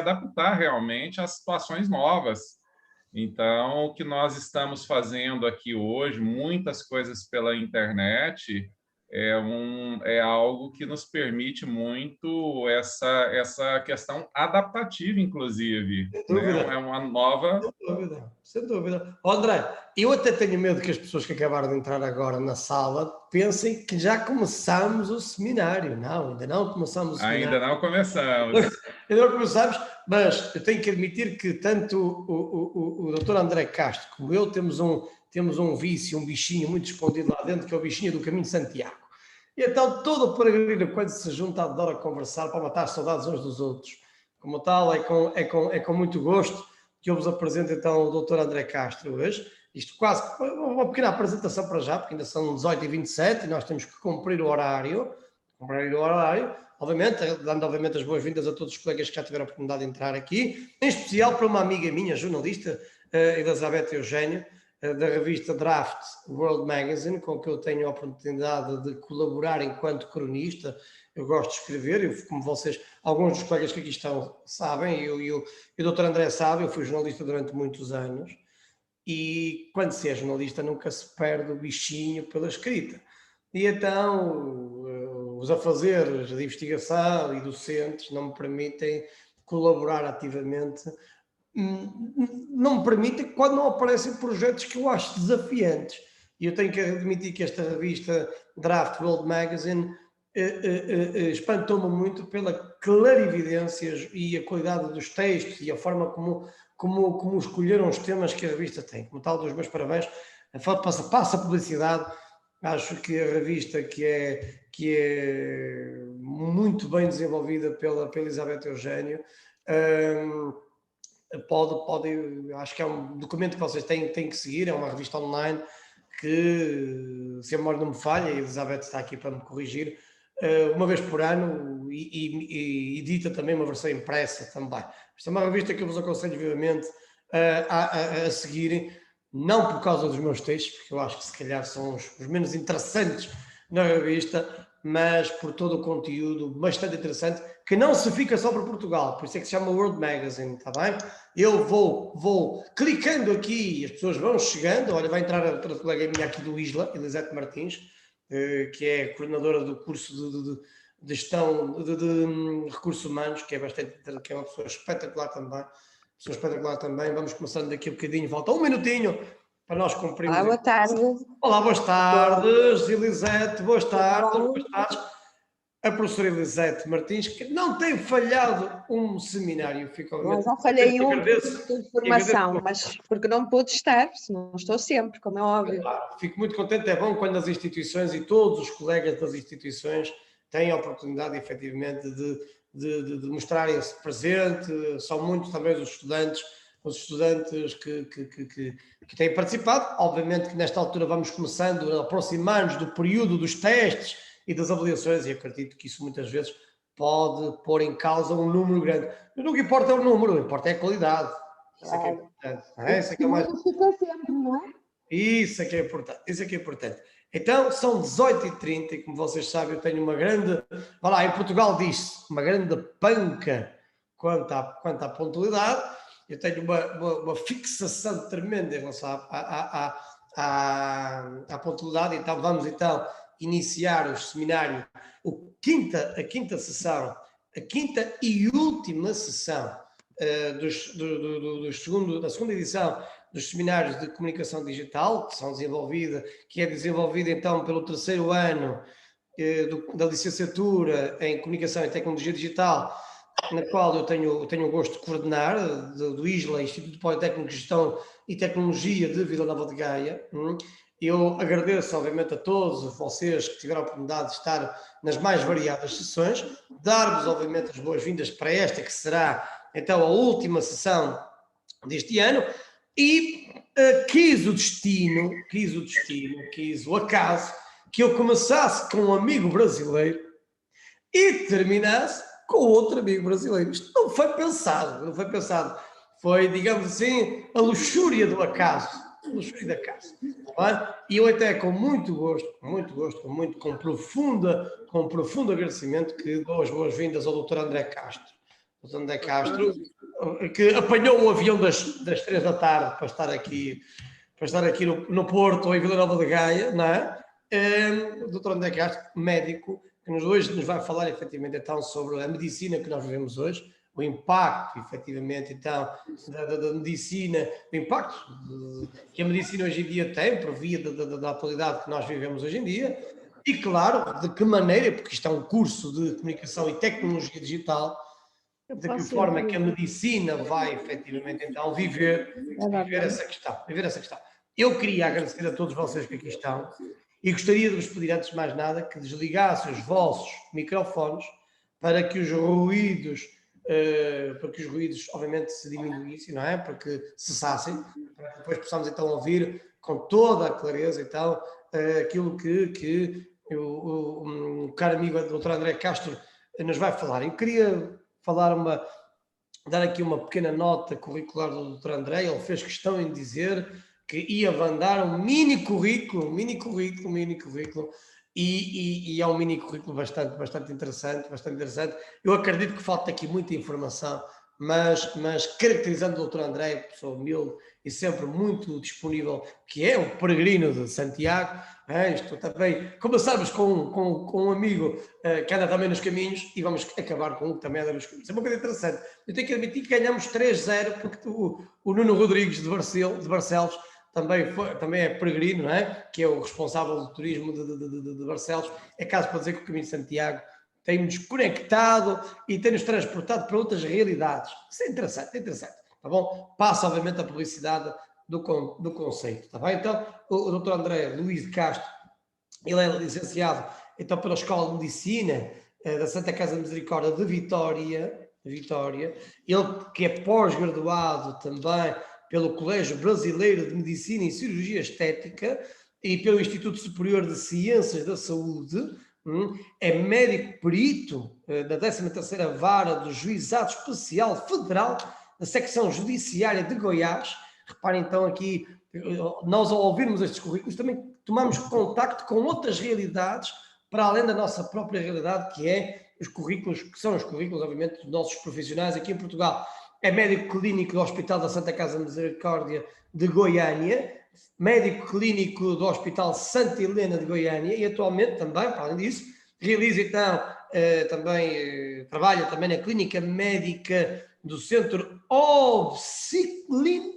adaptar realmente às situações novas. Então, o que nós estamos fazendo aqui hoje, muitas coisas pela internet, é algo que nos permite muito essa questão adaptativa, inclusive. Sem Né? dúvida. É uma nova... Sem dúvida, sem dúvida. André, eu até tenho medo que as pessoas que acabaram de entrar agora na sala pensem que já começamos o seminário. Não, ainda não começamos o seminário. Ainda não começamos. Ainda não começamos, mas eu tenho que admitir que tanto o Dr. André Castro como eu temos um vício, um bichinho muito escondido lá dentro, que é o bichinho do Caminho de Santiago. E então todo o peregrino, quando se junta, adora conversar para matar saudades uns dos outros. Como tal, é com muito gosto que eu vos apresento então o Dr. André Castro hoje. Isto quase uma pequena apresentação para já, porque ainda são 18h27 e nós temos que cumprir o horário. Obviamente, dando obviamente as boas-vindas a todos os colegas que já tiveram a oportunidade de entrar aqui, em especial para uma amiga minha, jornalista, Elizabeth Eugênio, da revista Draft World Magazine, com que eu tenho a oportunidade de colaborar enquanto cronista. Eu gosto de escrever, como vocês, alguns dos colegas que aqui estão sabem, e o Dr. André sabe, eu fui jornalista durante muitos anos, e quando se é jornalista nunca se perde o bichinho pela escrita. E então, os afazeres de investigação e docentes não me permitem colaborar ativamente, não me permitem quando não aparecem projetos que eu acho desafiantes. E eu tenho que admitir que esta revista Draft World Magazine espantou-me muito pela clarividência e a qualidade dos textos e a forma como escolheram os temas que a revista tem. Como tal, dos meus parabéns, passa a publicidade. Acho que a revista que é muito bem desenvolvida pela Elizabeth Eugênio, acho que é um documento que vocês têm que seguir, é uma revista online que, se a memória não me falha, a Elizabeth está aqui para me corrigir, uma vez por ano e edita também uma versão impressa também. Esta é uma revista que eu vos aconselho vivamente a seguirem, não por causa dos meus textos, porque eu acho que se calhar são os menos interessantes na revista, mas por todo o conteúdo bastante interessante, que não se fica só para Portugal, por isso é que se chama World Magazine, está bem? Eu vou clicando aqui, as pessoas vão chegando, olha, vai entrar outra colega minha aqui do Isla, Elisete Martins, que é coordenadora do curso de gestão de recursos humanos, que é uma pessoa espetacular também. Vamos começando daqui a bocadinho, falta um minutinho para nós cumprirmos. Olá, boa tarde. Olá, boas tardes, Elisete, boas tardes. A professora Elisete Martins, que não tem falhado um seminário. Mas não falhei um de formação, mas porque não pude estar, não estou sempre, como é óbvio. Claro, fico muito contente, é bom quando as instituições e todos os colegas das instituições têm a oportunidade, efetivamente, de mostrarem-se presente. São muitos também os estudantes que têm participado. Obviamente que nesta altura vamos começando a aproximar-nos do período dos testes e das avaliações, e acredito que isso muitas vezes pode pôr em causa um número grande. Mas não o que importa é o número, o que importa é a qualidade. Isso é que é importante. Isso é que é mais... sempre, não é? Isso é que é importante. Então, são 18h30 e como vocês sabem, eu tenho uma grande... Vai lá, em Portugal diz-se, uma grande panca quanto à pontualidade. Eu tenho uma fixação tremenda em relação à pontualidade. Então, vamos iniciar o seminário, a quinta sessão, a quinta e última sessão da segunda edição dos seminários de comunicação digital, que é desenvolvida então pelo terceiro ano da licenciatura em comunicação e tecnologia digital, na qual eu tenho o gosto de coordenar, do ISLA, Instituto Politécnico de Gestão e Tecnologia de Vila Nova de Gaia. Eu agradeço, obviamente, a todos vocês que tiveram a oportunidade de estar nas mais variadas sessões, dar-vos, obviamente, as boas-vindas para esta que será, então, a última sessão deste ano, e quis o acaso, que eu começasse com um amigo brasileiro e terminasse com outro amigo brasileiro. Isto não foi pensado. Foi, digamos assim, a luxúria do acaso. E eu até com muito gosto, com profundo agradecimento, que dou as boas-vindas ao Dr. André Castro. O Dr. André Castro que apanhou o avião das 3 da tarde para estar aqui no Porto ou em Vila Nova de Gaia, não é? O Dr. André Castro, médico, que hoje nos vai falar efetivamente então sobre a medicina que nós vivemos hoje, o impacto efetivamente então da medicina, o impacto que a medicina hoje em dia tem por via da atualidade que nós vivemos hoje em dia e claro, de que maneira, porque isto é um curso de comunicação e tecnologia digital, de que forma é que a medicina vai efetivamente então viver essa questão. Eu queria agradecer a todos vocês que aqui estão e gostaria de vos pedir, antes de mais nada, que desligassem os vossos microfones para que os ruídos, obviamente, se diminuíssem, não é? Para que cessassem, para que depois possamos então ouvir com toda a clareza então aquilo que o caro amigo Dr. André Castro nos vai falar. Eu queria dar aqui uma pequena nota curricular do Dr. André. Ele fez questão em dizer que ia mandar um mini currículo, e é um mini currículo bastante interessante. Eu acredito que falta aqui muita informação, mas caracterizando o Dr. André, pessoa humilde e sempre muito disponível, que é um peregrino de Santiago. Isto também começamos com um amigo que anda também nos caminhos e vamos acabar com um que também anda nos caminhos. É uma coisa interessante. Eu tenho que admitir que ganhamos 3-0 porque o Nuno Rodrigues de Barcelos também é peregrino, não é? Que é o responsável do turismo de Barcelos. É caso para dizer que o Caminho de Santiago tem-nos conectado e tem-nos transportado para outras realidades. Isso é interessante. Tá bom? Passa, obviamente, a publicidade do conceito. Está bem? Então, o Dr. André Luís de Castro, ele é licenciado então pela Escola de Medicina da Santa Casa de Misericórdia de Vitória. Ele que é pós-graduado também pelo Colégio Brasileiro de Medicina e Cirurgia Estética e pelo Instituto Superior de Ciências da Saúde. É médico perito da 13ª Vara do Juizado Especial Federal da Secção Judiciária de Goiás. Reparem então aqui, nós ao ouvirmos estes currículos também tomamos contacto com outras realidades para além da nossa própria realidade, que são os currículos, obviamente, dos nossos profissionais aqui em Portugal. É médico clínico do Hospital da Santa Casa de Misericórdia de Goiânia, médico clínico do Hospital Santa Helena de Goiânia e atualmente também, para além disso, realiza então trabalha também na Clínica Médica do Centro Obsiclin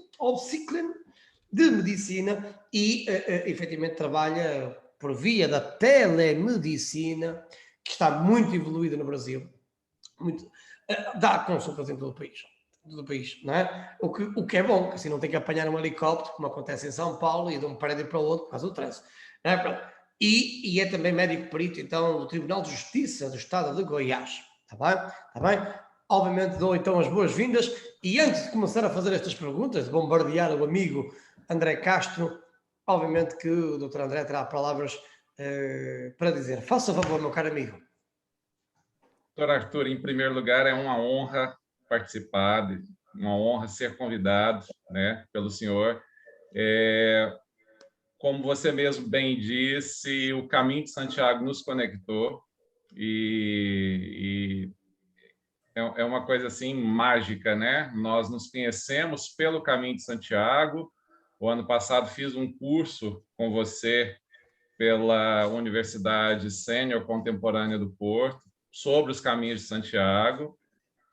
de Medicina e efetivamente trabalha por via da telemedicina, que está muito evoluída no Brasil, dá consultas em todo o país, não é? O que é bom, que assim não tem que apanhar um helicóptero, como acontece em São Paulo, e de um prédio para o outro por causa do trânsito. Não é? E é também médico perito, então, do Tribunal de Justiça do Estado de Goiás. Está bem? Obviamente dou então as boas-vindas e antes de começar a fazer estas perguntas, de bombardear o amigo André Castro, obviamente que o Dr. André terá palavras para dizer. Faça favor, meu caro amigo. Doutor Arthur, em primeiro lugar, é uma honra participar, uma honra ser convidado, né, pelo senhor. Como você mesmo bem disse, o Caminho de Santiago nos conectou e é uma coisa assim mágica, né? Nós nos conhecemos pelo Caminho de Santiago. O ano passado fiz um curso com você pela Universidade Sênior Contemporânea do Porto sobre os caminhos de Santiago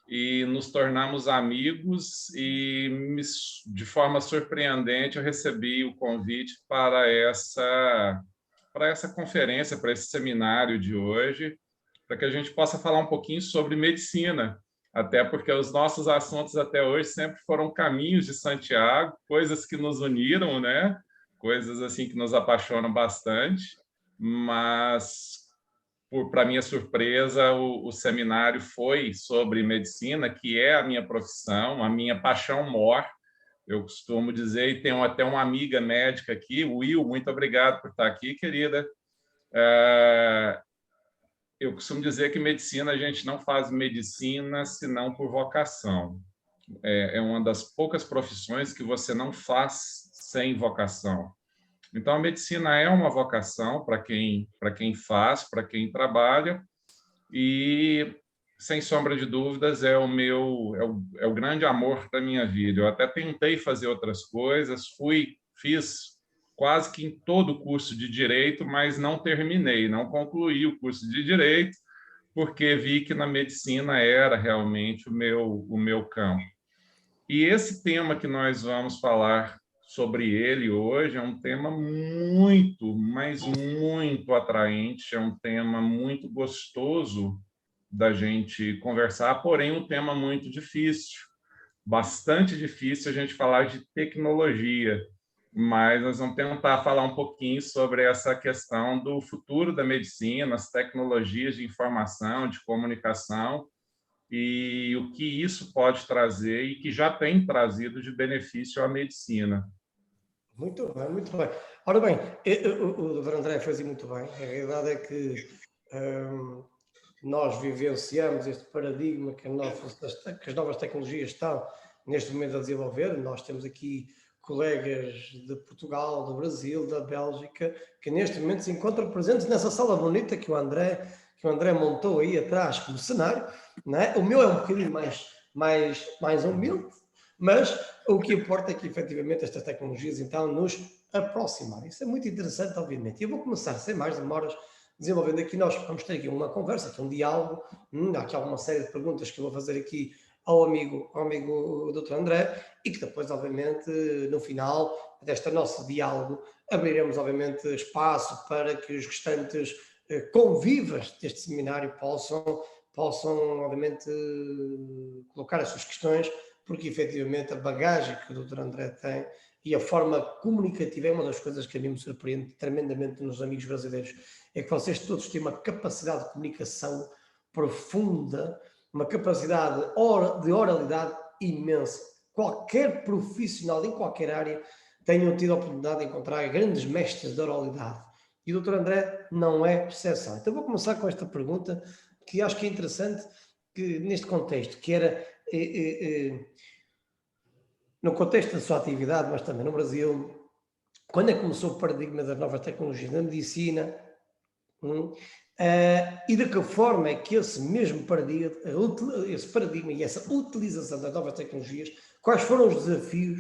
e nos tornamos amigos e, de forma surpreendente, eu recebi o convite para essa conferência, para esse seminário de hoje, para que a gente possa falar um pouquinho sobre medicina, até porque os nossos assuntos até hoje sempre foram caminhos de Santiago, coisas que nos uniram, né? Coisas assim que nos apaixonam bastante, mas para minha surpresa, o seminário foi sobre medicina, que é a minha profissão, a minha paixão mor. Eu costumo dizer, e tenho até uma amiga médica aqui, Will, muito obrigado por estar aqui, querida. Eu costumo dizer que medicina, a gente não faz medicina senão por vocação. É uma das poucas profissões que você não faz sem vocação. Então, a medicina é uma vocação para quem faz, para quem trabalha, e sem sombra de dúvidas, é o grande amor da minha vida. Eu até tentei fazer outras coisas, fiz quase que em todo o curso de Direito, mas não terminei, não concluí o curso de Direito, porque vi que na medicina era realmente o meu campo. E esse tema que nós vamos falar sobre ele hoje é um tema muito, mas muito atraente, é um tema muito gostoso da gente conversar, porém um tema muito difícil, bastante difícil a gente falar de tecnologia, mas nós vamos tentar falar um pouquinho sobre essa questão do futuro da medicina, as tecnologias de informação, de comunicação, e o que isso pode trazer e que já tem trazido de benefício à medicina. Muito bem, muito bem. Ora bem, o Dr. André fez muito bem. A realidade é que nós vivenciamos este paradigma que as novas tecnologias estão neste momento a desenvolver. Nós temos aqui colegas de Portugal, do Brasil, da Bélgica, que neste momento se encontram presentes nessa sala bonita que o André montou aí atrás como cenário, não é? O meu é um bocadinho mais humilde, mas o que importa é que efetivamente estas tecnologias então nos aproximam. Isso é muito interessante, obviamente. E eu vou começar, sem mais demoras, desenvolvendo aqui. Nós vamos ter aqui uma conversa, aqui um diálogo. Há aqui alguma série de perguntas que eu vou fazer aqui ao amigo Dr. André, e que depois, obviamente, no final deste nosso diálogo, abriremos, obviamente, espaço para que os restantes convivas deste seminário possam, obviamente, colocar as suas questões, porque, efetivamente, a bagagem que o Dr. André tem e a forma comunicativa é uma das coisas que a mim me surpreende tremendamente nos amigos brasileiros, é que vocês todos têm uma capacidade de comunicação profunda, uma capacidade de oralidade imensa. Qualquer profissional em qualquer área tenham tido a oportunidade de encontrar grandes mestres de oralidade. E o Dr. André não é exceção. Então vou começar com esta pergunta, que acho que é interessante, que neste contexto, que era no contexto da sua atividade, mas também no Brasil, quando é que começou o paradigma das novas tecnologias na medicina, e de que forma é que esse mesmo paradigma e essa utilização das novas tecnologias, quais foram os desafios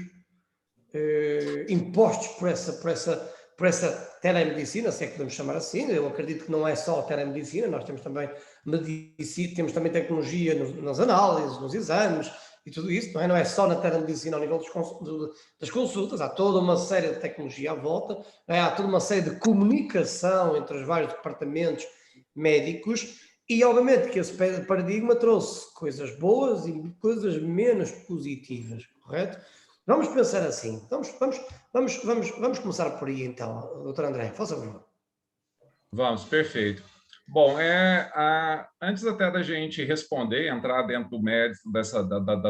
impostos por essa telemedicina, se é que podemos chamar assim? Eu acredito que não é só a telemedicina, nós temos também medicina, temos também tecnologia nas análises, nos exames e tudo isso, não é só na telemedicina ao nível das consultas, há toda uma série de tecnologia à volta, há toda uma série de comunicação entre os vários departamentos médicos, e obviamente que esse paradigma trouxe coisas boas e coisas menos positivas, correto? Vamos pensar assim, vamos começar por aí então, doutor André, faça favor. Vamos, perfeito. Bom, antes até da gente responder, entrar dentro do mérito da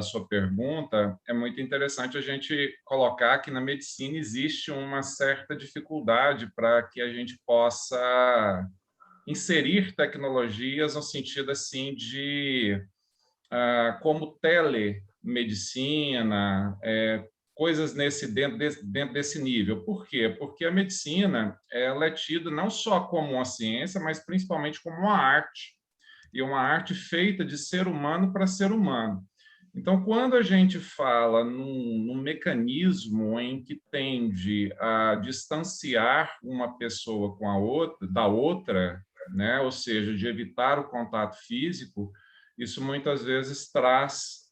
sua pergunta, é muito interessante a gente colocar que na medicina existe uma certa dificuldade para que a gente possa inserir tecnologias no sentido assim de como telemedicina, coisas dentro desse nível. Por quê? Porque a medicina ela é tida não só como uma ciência, mas principalmente como uma arte, e uma arte feita de ser humano para ser humano. Então, quando a gente fala num mecanismo em que tende a distanciar uma pessoa da outra, né? Ou seja, de evitar o contato físico, isso muitas vezes traz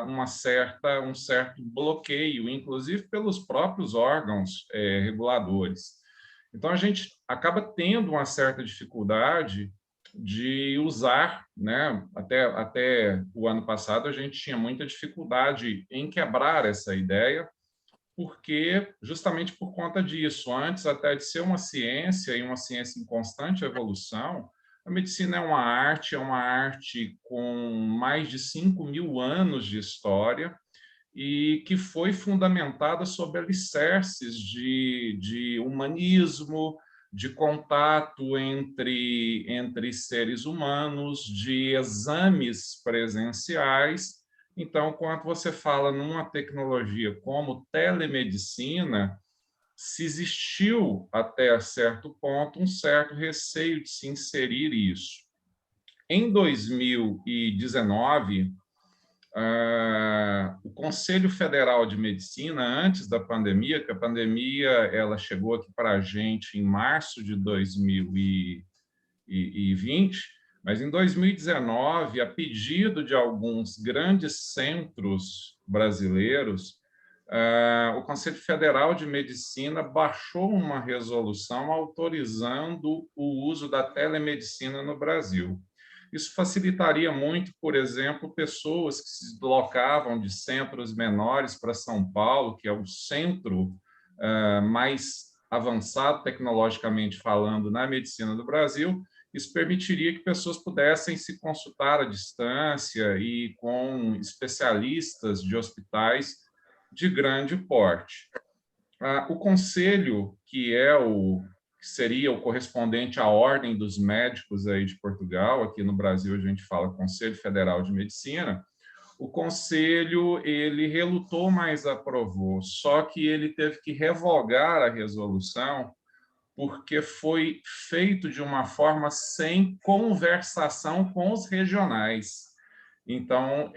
um certo bloqueio, inclusive pelos próprios órgãos reguladores. Então, a gente acaba tendo uma certa dificuldade de usar, né? Até o ano passado, a gente tinha muita dificuldade em quebrar essa ideia, porque justamente por conta disso, antes até de ser uma ciência e uma ciência em constante evolução, a medicina é uma arte com mais de 5.000 anos de história e que foi fundamentada sobre alicerces de humanismo, de contato entre seres humanos, de exames presenciais. Então, quando você fala numa tecnologia como telemedicina, se existiu até certo ponto um certo receio de se inserir isso. Em 2019, o Conselho Federal de Medicina, antes da pandemia, que a pandemia ela chegou aqui para a gente em março de 2020, mas em 2019, a pedido de alguns grandes centros brasileiros, o Conselho Federal de Medicina baixou uma resolução autorizando o uso da telemedicina no Brasil. Isso facilitaria muito, por exemplo, pessoas que se deslocavam de centros menores para São Paulo, que é o centro mais avançado tecnologicamente falando na medicina do Brasil. Isso permitiria que pessoas pudessem se consultar à distância e com especialistas de hospitais de grande porte. O conselho, que seria o correspondente à Ordem dos Médicos aí de Portugal, aqui no Brasil a gente fala Conselho Federal de Medicina, o conselho ele relutou, mas aprovou, só que ele teve que revogar a resolução porque foi feito de uma forma sem conversação com os regionais. Então,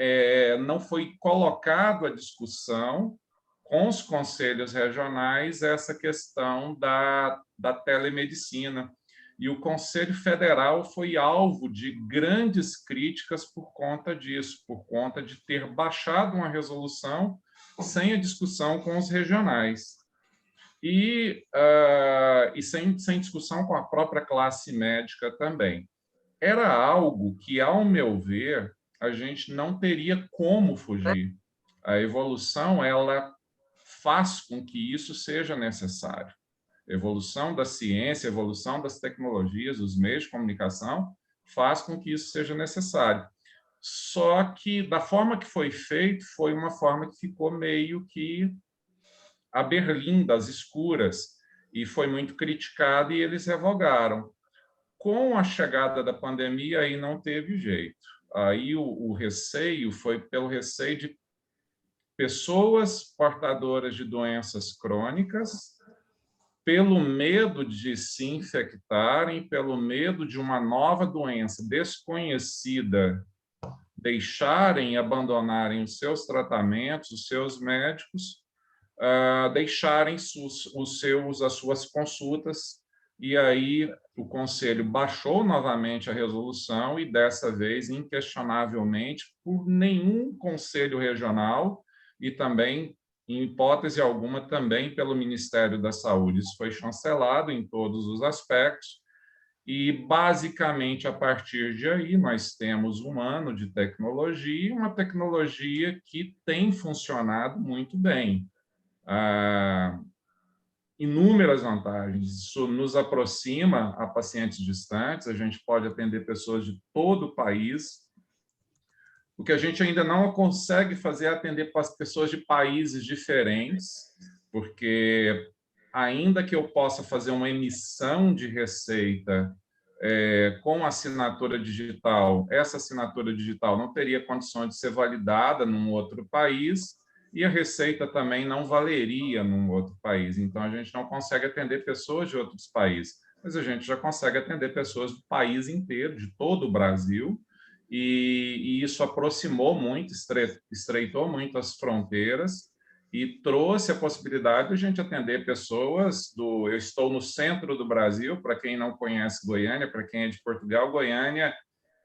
não foi colocado à discussão com os conselhos regionais essa questão da telemedicina. E o Conselho Federal foi alvo de grandes críticas por conta disso, por conta de ter baixado uma resolução sem a discussão com os regionais. E sem discussão com a própria classe médica também. Era algo que, ao meu ver, a gente não teria como fugir. A evolução, ela faz com que isso seja necessário. A evolução da ciência, a evolução das tecnologias, dos meios de comunicação, faz com que isso seja necessário. Só que, da forma que foi feito, foi uma forma que ficou meio que a berlim das escuras, e foi muito criticado, e eles revogaram. Com a chegada da pandemia, aí não teve jeito. Aí o receio foi pelo receio de pessoas portadoras de doenças crônicas, pelo medo de se infectarem, pelo medo de uma nova doença desconhecida deixarem e abandonarem os seus tratamentos, os seus médicos, deixarem as suas consultas, e aí o Conselho baixou novamente a resolução e, dessa vez, inquestionavelmente, por nenhum conselho regional e também, em hipótese alguma, também pelo Ministério da Saúde. Isso foi chancelado em todos os aspectos e, basicamente, a partir de aí, nós temos um ano de tecnologia, uma tecnologia que tem funcionado muito bem. Inúmeras vantagens. Isso nos aproxima a pacientes distantes, a gente pode atender pessoas de todo o país. O que a gente ainda não consegue fazer é atender pessoas de países diferentes, porque ainda que eu possa fazer uma emissão de receita com assinatura digital, essa assinatura digital não teria condições de ser validada num outro país, e a receita também não valeria num outro país. Então, a gente não consegue atender pessoas de outros países, mas a gente já consegue atender pessoas do país inteiro, de todo o Brasil, e isso aproximou muito, estreitou muito as fronteiras e trouxe a possibilidade de a gente atender pessoas Eu estou no centro do Brasil, para quem não conhece Goiânia, para quem é de Portugal, Goiânia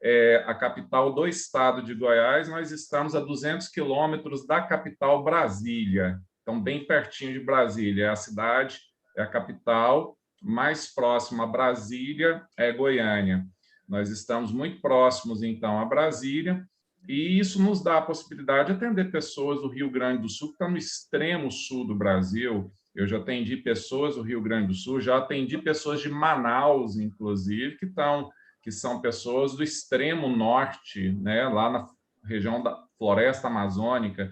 é a capital do estado de Goiás, nós estamos a 200 quilômetros da capital Brasília, então bem pertinho de Brasília, é a cidade, é a capital, mais próxima a Brasília é Goiânia. Nós estamos muito próximos, então, a Brasília, e isso nos dá a possibilidade de atender pessoas do Rio Grande do Sul, que está no extremo sul do Brasil. Eu já atendi pessoas do Rio Grande do Sul, já atendi pessoas de Manaus, inclusive, que são pessoas do extremo norte, né, lá na região da floresta amazônica.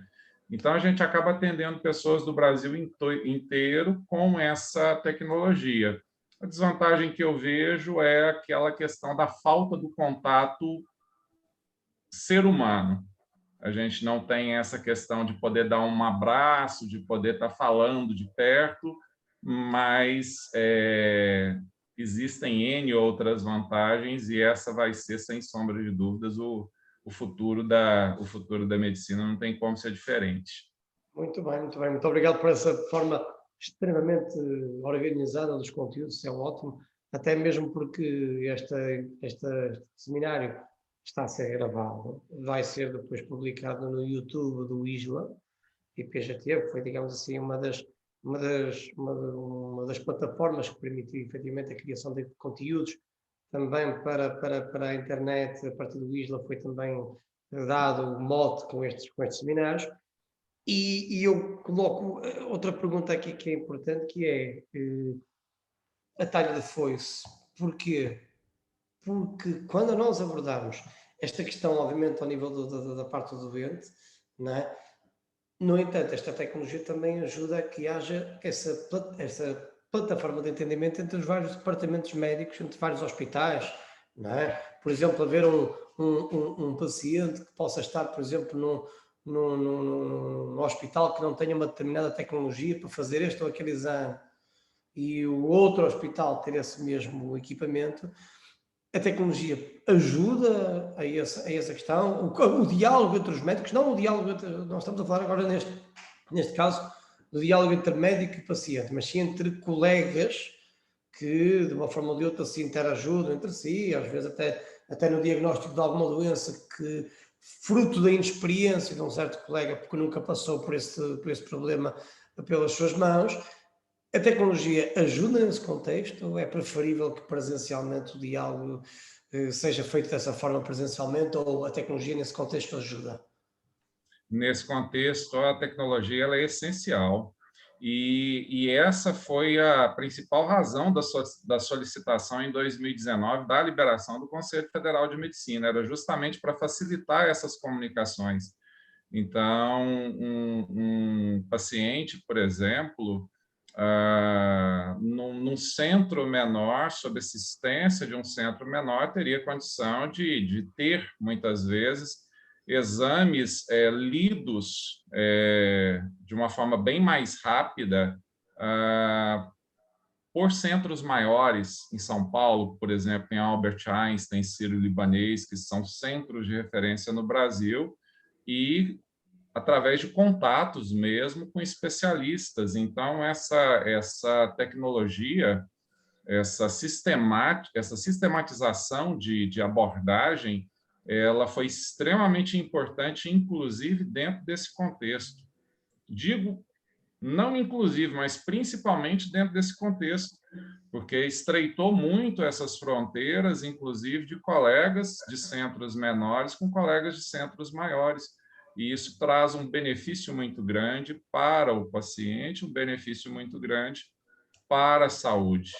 Então, a gente acaba atendendo pessoas do Brasil inteiro com essa tecnologia. A desvantagem que eu vejo é aquela questão da falta do contato ser humano. A gente não tem essa questão de poder dar um abraço, de poder estar falando de perto, mas existem N outras vantagens e essa vai ser, sem sombra de dúvidas, o futuro da medicina, não tem como ser diferente. Muito bem, muito bem. Muito obrigado por essa forma extremamente organizada dos conteúdos, isso é ótimo, até mesmo porque este seminário está a ser gravado, vai ser depois publicado no YouTube do ISLA e PGT, que foi, digamos assim, uma das plataformas que permitiu efetivamente a criação de conteúdos também para a internet. A partir do ISLA foi também dado o mote com estes seminários. E eu coloco outra pergunta aqui que é importante, que é a talha de foice. Porquê? Porque quando nós abordarmos esta questão, obviamente, ao nível da parte do doente, não é? No entanto, esta tecnologia também ajuda a que haja essa plataforma de entendimento entre os vários departamentos médicos, entre vários hospitais, não é? Por exemplo, haver um paciente que possa estar, por exemplo, num hospital que não tenha uma determinada tecnologia para fazer este ou aquele exame, e o outro hospital ter esse mesmo equipamento. A tecnologia ajuda a essa questão, o diálogo entre os médicos, não o diálogo entre, nós estamos a falar agora neste caso, do diálogo entre médico e paciente, mas sim entre colegas que, de uma forma ou de outra, se interajudam entre si, às vezes até no diagnóstico de alguma doença que, fruto da inexperiência de um certo colega, porque nunca passou por esse problema pelas suas mãos. A tecnologia ajuda nesse contexto ou é preferível que presencialmente o diálogo seja feito dessa forma presencialmente, ou a tecnologia nesse contexto ajuda? Nesse contexto, a tecnologia ela é essencial. E essa foi a principal razão da solicitação em 2019 da liberação do Conselho Federal de Medicina, era justamente para facilitar essas comunicações. Então, um paciente, por exemplo, num centro menor, sob assistência de um centro menor, teria condição de ter, muitas vezes, exames lidos de uma forma bem mais rápida por centros maiores, em São Paulo, por exemplo, em Albert Einstein, Sírio-Libanês, que são centros de referência no Brasil, e através de contatos mesmo com especialistas. Então, essa tecnologia, essa sistematização de abordagem, ela foi extremamente importante, inclusive dentro desse contexto. Digo, não inclusive, mas principalmente dentro desse contexto, porque estreitou muito essas fronteiras, inclusive de colegas de centros menores com colegas de centros maiores. E isso traz um benefício muito grande para o paciente, um benefício muito grande para a saúde.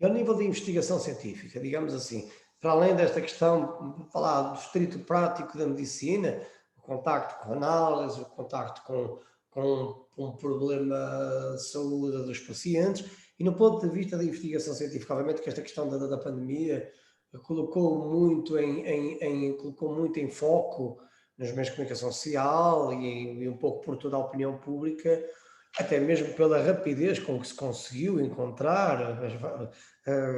E ao nível de investigação científica, digamos assim, para além desta questão, falar do estrito prático da medicina, o contacto com análise, o contacto com um problema de saúde dos pacientes, e no ponto de vista da investigação científica, obviamente que esta questão da pandemia colocou muito em foco nos meios de comunicação social e um pouco por toda a opinião pública, até mesmo pela rapidez com que se conseguiu encontrar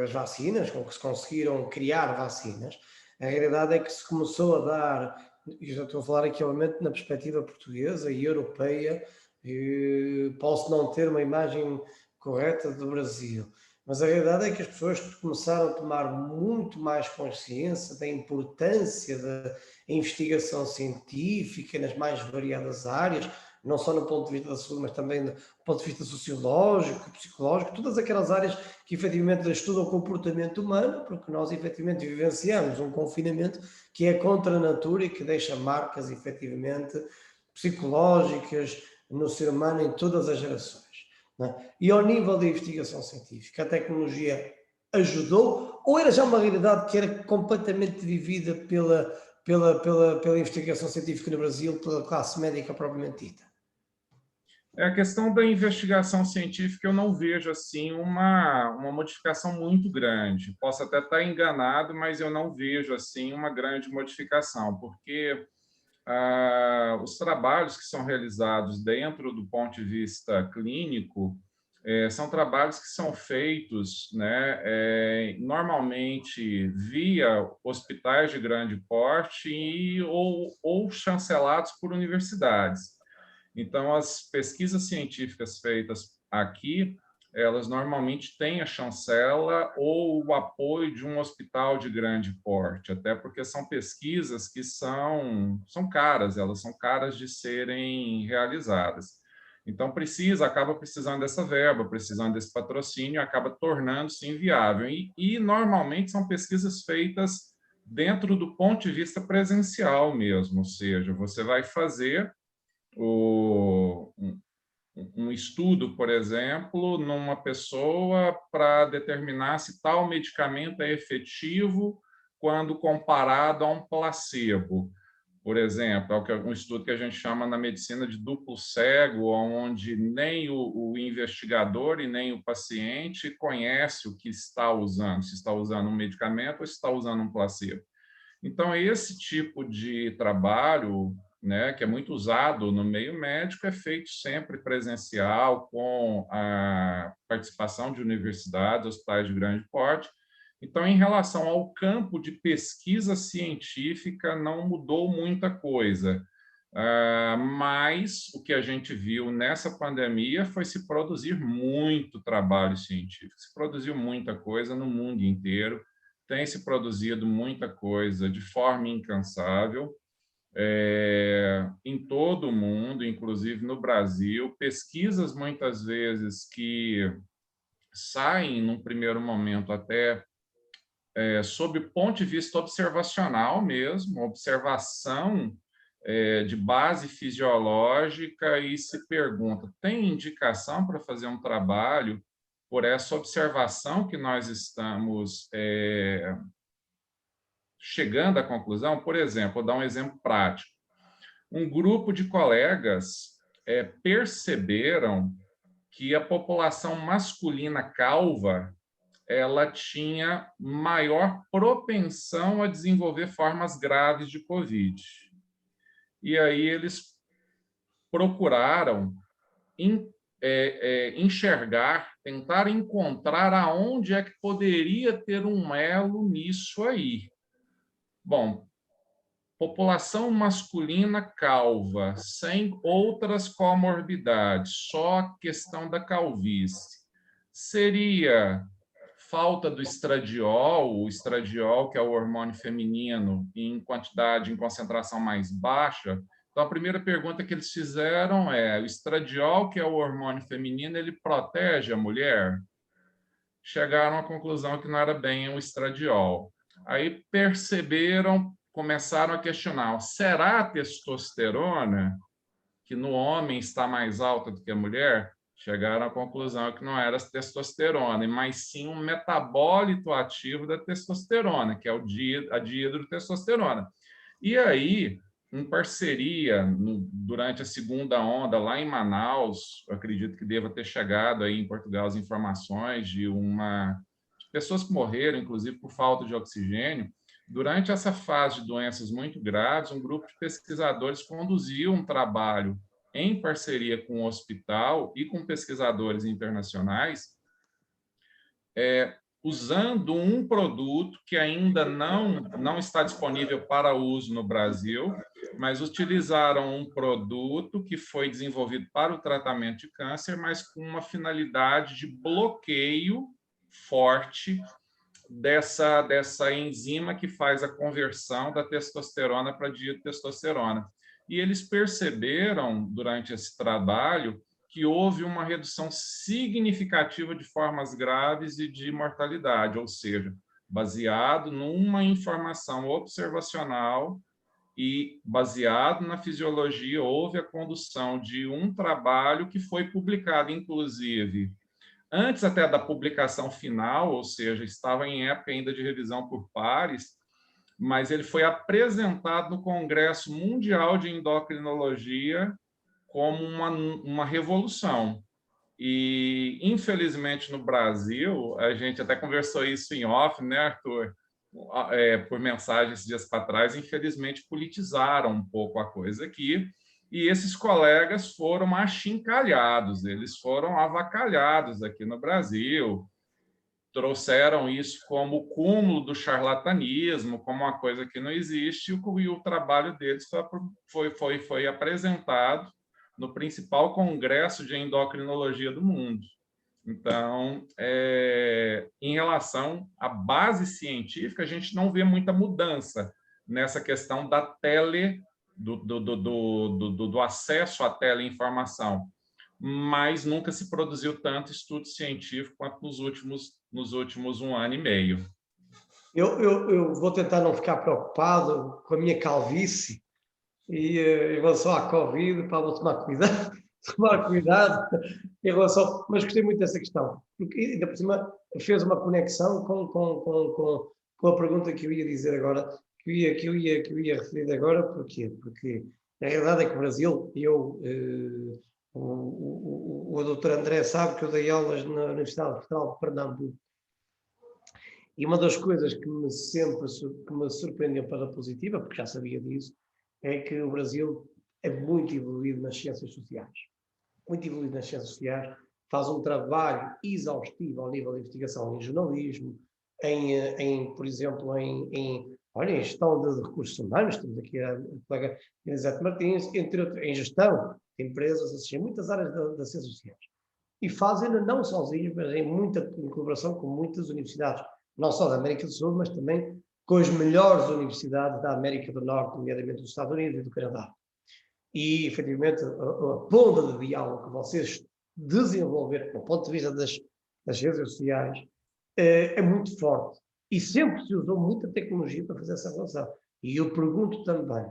as vacinas, com que se conseguiram criar vacinas. A realidade é que se começou a dar, e já estou a falar aqui obviamente na perspectiva portuguesa e europeia, e posso não ter uma imagem correta do Brasil, mas a realidade é que as pessoas começaram a tomar muito mais consciência da importância da investigação científica nas mais variadas áreas, não só no ponto de vista da saúde, mas também do ponto de vista sociológico, psicológico, todas aquelas áreas que efetivamente estudam o comportamento humano, porque nós efetivamente vivenciamos um confinamento que é contra a natura e que deixa marcas efetivamente psicológicas no ser humano em todas as gerações. Não é? E ao nível da investigação científica, a tecnologia ajudou ou era já uma realidade que era completamente vivida pela investigação científica no Brasil, pela classe médica propriamente dita? A questão da investigação científica, eu não vejo assim uma modificação muito grande. Posso até estar enganado, mas eu não vejo assim uma grande modificação, porque os trabalhos que são realizados dentro do ponto de vista clínico, São trabalhos que são feitos, né, normalmente via hospitais de grande porte ou chancelados por universidades. Então, as pesquisas científicas feitas aqui, elas normalmente têm a chancela ou o apoio de um hospital de grande porte, até porque são pesquisas que são caras, elas são caras de serem realizadas. Então, acaba precisando dessa verba, precisando desse patrocínio, acaba tornando-se inviável. Normalmente, são pesquisas feitas dentro do ponto de vista presencial mesmo, ou seja, você vai fazer um estudo, por exemplo, numa pessoa para determinar se tal medicamento é efetivo quando comparado a um placebo. Por exemplo, é um estudo que a gente chama na medicina de duplo cego, onde nem o investigador e nem o paciente conhece o que está usando, se está usando um medicamento ou se está usando um placebo. Então, esse tipo de trabalho, né, que é muito usado no meio médico, é feito sempre presencial, com a participação de universidades, hospitais de grande porte. Então, em relação ao campo de pesquisa científica, não mudou muita coisa. Mas o que a gente viu nessa pandemia foi se produzir muito trabalho científico, se produziu muita coisa no mundo inteiro, tem se produzido muita coisa de forma incansável, em todo o mundo, inclusive no Brasil, pesquisas muitas vezes que saem, num primeiro momento, até sob o ponto de vista observacional mesmo, observação de base fisiológica, e se pergunta, tem indicação para fazer um trabalho por essa observação que nós estamos chegando à conclusão? Por exemplo, vou dar um exemplo prático. Um grupo de colegas perceberam que a população masculina calva ela tinha maior propensão a desenvolver formas graves de Covid. E aí eles procuraram enxergar, tentar encontrar aonde é que poderia ter um elo nisso aí. Bom, população masculina calva, sem outras comorbidades, só a questão da calvície. Seria falta do estradiol, o estradiol, que é o hormônio feminino, em quantidade, em concentração mais baixa. Então, a primeira pergunta que eles fizeram é: o estradiol, que é o hormônio feminino, ele protege a mulher? Chegaram à conclusão que não era bem o estradiol. Aí perceberam, começaram a questionar: será a testosterona, que no homem está mais alta do que a mulher? Chegaram à conclusão que não era a testosterona, mas sim um metabólito ativo da testosterona, que é a dihidrotestosterona. E aí, em parceria, durante a segunda onda, lá em Manaus, eu acredito que deva ter chegado aí em Portugal as informações de pessoas que morreram, inclusive por falta de oxigênio. Durante essa fase de doenças muito graves, um grupo de pesquisadores conduziu um trabalho em parceria com o hospital e com pesquisadores internacionais, usando um produto que ainda não está disponível para uso no Brasil, mas utilizaram um produto que foi desenvolvido para o tratamento de câncer, mas com uma finalidade de bloqueio forte dessa enzima que faz a conversão da testosterona para dihidrotestosterona. E eles perceberam, durante esse trabalho, que houve uma redução significativa de formas graves e de mortalidade, ou seja, baseado numa informação observacional e baseado na fisiologia, houve a condução de um trabalho que foi publicado, inclusive, antes até da publicação final, ou seja, estava em época ainda de revisão por pares, mas ele foi apresentado no Congresso Mundial de Endocrinologia como uma revolução. E, infelizmente, no Brasil, a gente até conversou isso em off, né, Arthur? Por mensagem esses dias para trás, infelizmente, politizaram um pouco a coisa aqui, E esses colegas foram achincalhados, eles foram avacalhados aqui no Brasil, trouxeram isso como o cúmulo do charlatanismo, como uma coisa que não existe, e o trabalho deles foi apresentado no principal congresso de endocrinologia do mundo. Então, em relação à base científica, a gente não vê muita mudança nessa questão da do acesso à teleinformação, mas nunca se produziu tanto estudo científico quanto nos últimos 1 ano e meio. Eu vou tentar não ficar preocupado com a minha calvície e em relação à Covid, para vou tomar cuidado, em relação, mas gostei muito dessa questão, porque ainda por cima fez uma conexão com a pergunta que eu ia dizer agora, que eu ia referir agora. Porquê? Porque a realidade é que o Brasil, o doutor André sabe que eu dei aulas na Universidade Federal de Pernambuco, e uma das coisas que me surpreendeu para a positiva, porque já sabia disso, é que o Brasil é muito evoluído nas ciências sociais. Muito evoluído nas ciências sociais, faz um trabalho exaustivo ao nível de investigação em jornalismo, por exemplo, em gestão de recursos humanos, temos aqui a colega Elisete Martins, entre outros, em gestão de empresas, assim, em muitas áreas das ciências sociais. E fazem não sozinhos, mas em colaboração com muitas universidades, não só da América do Sul, mas também com as melhores universidades da América do Norte, nomeadamente dos Estados Unidos e do Canadá. E, efetivamente, a ponta de diálogo que vocês desenvolveram, do ponto de vista das ciências sociais, é muito forte. E sempre se usou muita tecnologia para fazer essa relação. E eu pergunto também,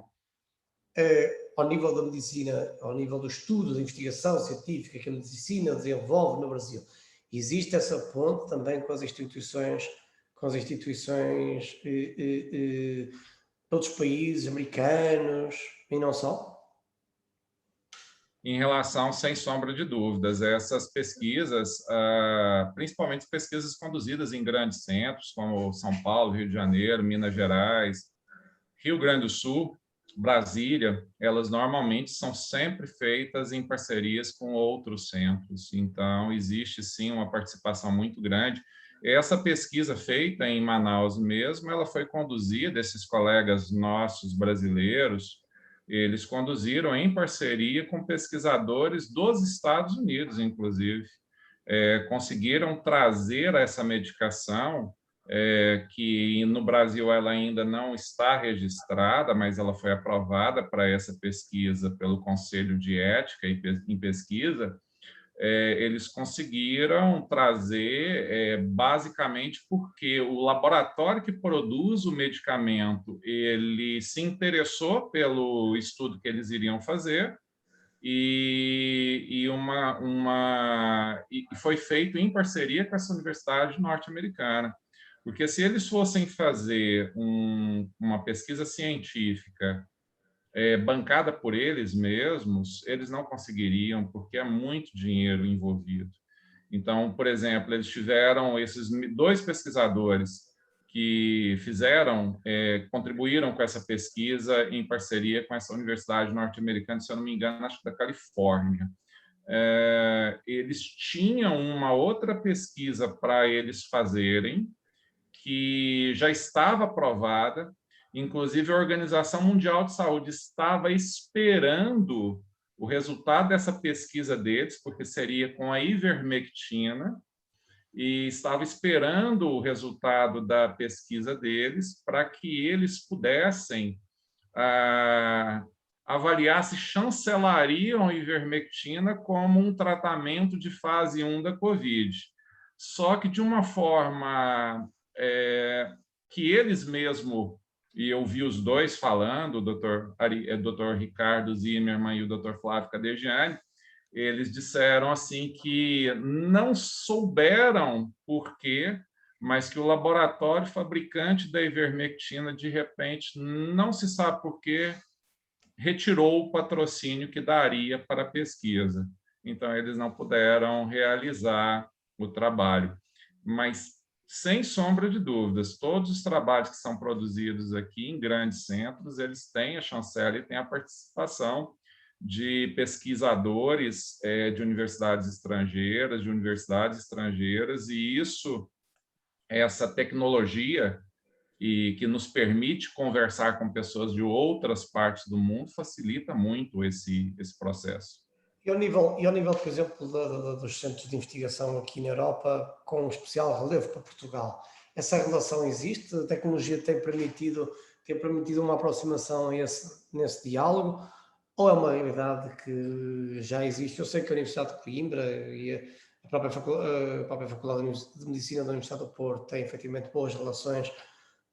ao nível da medicina, ao nível do estudo, da investigação científica que a medicina desenvolve no Brasil, existe essa ponte também com as instituições de outros países, americanos, e não só? Em relação, sem sombra de dúvidas, essas pesquisas, principalmente pesquisas conduzidas em grandes centros, como São Paulo, Rio de Janeiro, Minas Gerais, Rio Grande do Sul, Brasília, elas normalmente são sempre feitas em parcerias com outros centros. Então, existe, sim, uma participação muito grande. Essa pesquisa feita em Manaus mesmo, ela foi conduzida, esses colegas nossos brasileiros, eles conduziram em parceria com pesquisadores dos Estados Unidos, inclusive. Conseguiram trazer essa medicação, que no Brasil ela ainda não está registrada, mas ela foi aprovada para essa pesquisa pelo Conselho de Ética em Pesquisa. Eles conseguiram trazer basicamente porque o laboratório que produz o medicamento, ele se interessou pelo estudo que eles iriam fazer e foi feito em parceria com essa universidade norte-americana. Porque se eles fossem fazer uma pesquisa científica bancada por eles mesmos, eles não conseguiriam, porque é muito dinheiro envolvido. Então, por exemplo, eles tiveram esses 2 pesquisadores que contribuíram com essa pesquisa em parceria com essa universidade norte-americana, se eu não me engano, acho que da Califórnia. Eles tinham uma outra pesquisa para eles fazerem, que já estava aprovada. Inclusive, a Organização Mundial de Saúde estava esperando o resultado dessa pesquisa deles, porque seria com a ivermectina, e estava esperando o resultado da pesquisa deles para que eles pudessem avaliar se chancelariam a ivermectina como um tratamento de fase 1 da Covid. Só que de uma forma que eles mesmos, e eu vi os dois falando, o Dr. Ricardo Zimmermann e o Dr. Flávio Cadegiani, eles disseram assim que não souberam por quê, mas que o laboratório fabricante da ivermectina, de repente, não se sabe por quê, retirou o patrocínio que daria para a pesquisa. Então, eles não puderam realizar o trabalho. Mas, sem sombra de dúvidas, todos os trabalhos que são produzidos aqui em grandes centros, eles têm a chancela e têm a participação de pesquisadores de universidades estrangeiras, e essa tecnologia e que nos permite conversar com pessoas de outras partes do mundo facilita muito esse processo. E ao nível, por exemplo, dos centros de investigação aqui na Europa, com um especial relevo para Portugal, essa relação existe? A tecnologia tem permitido uma aproximação nesse diálogo? Ou é uma realidade que já existe? Eu sei que a Universidade de Coimbra e a própria Faculdade de Medicina da Universidade do Porto tem efetivamente boas relações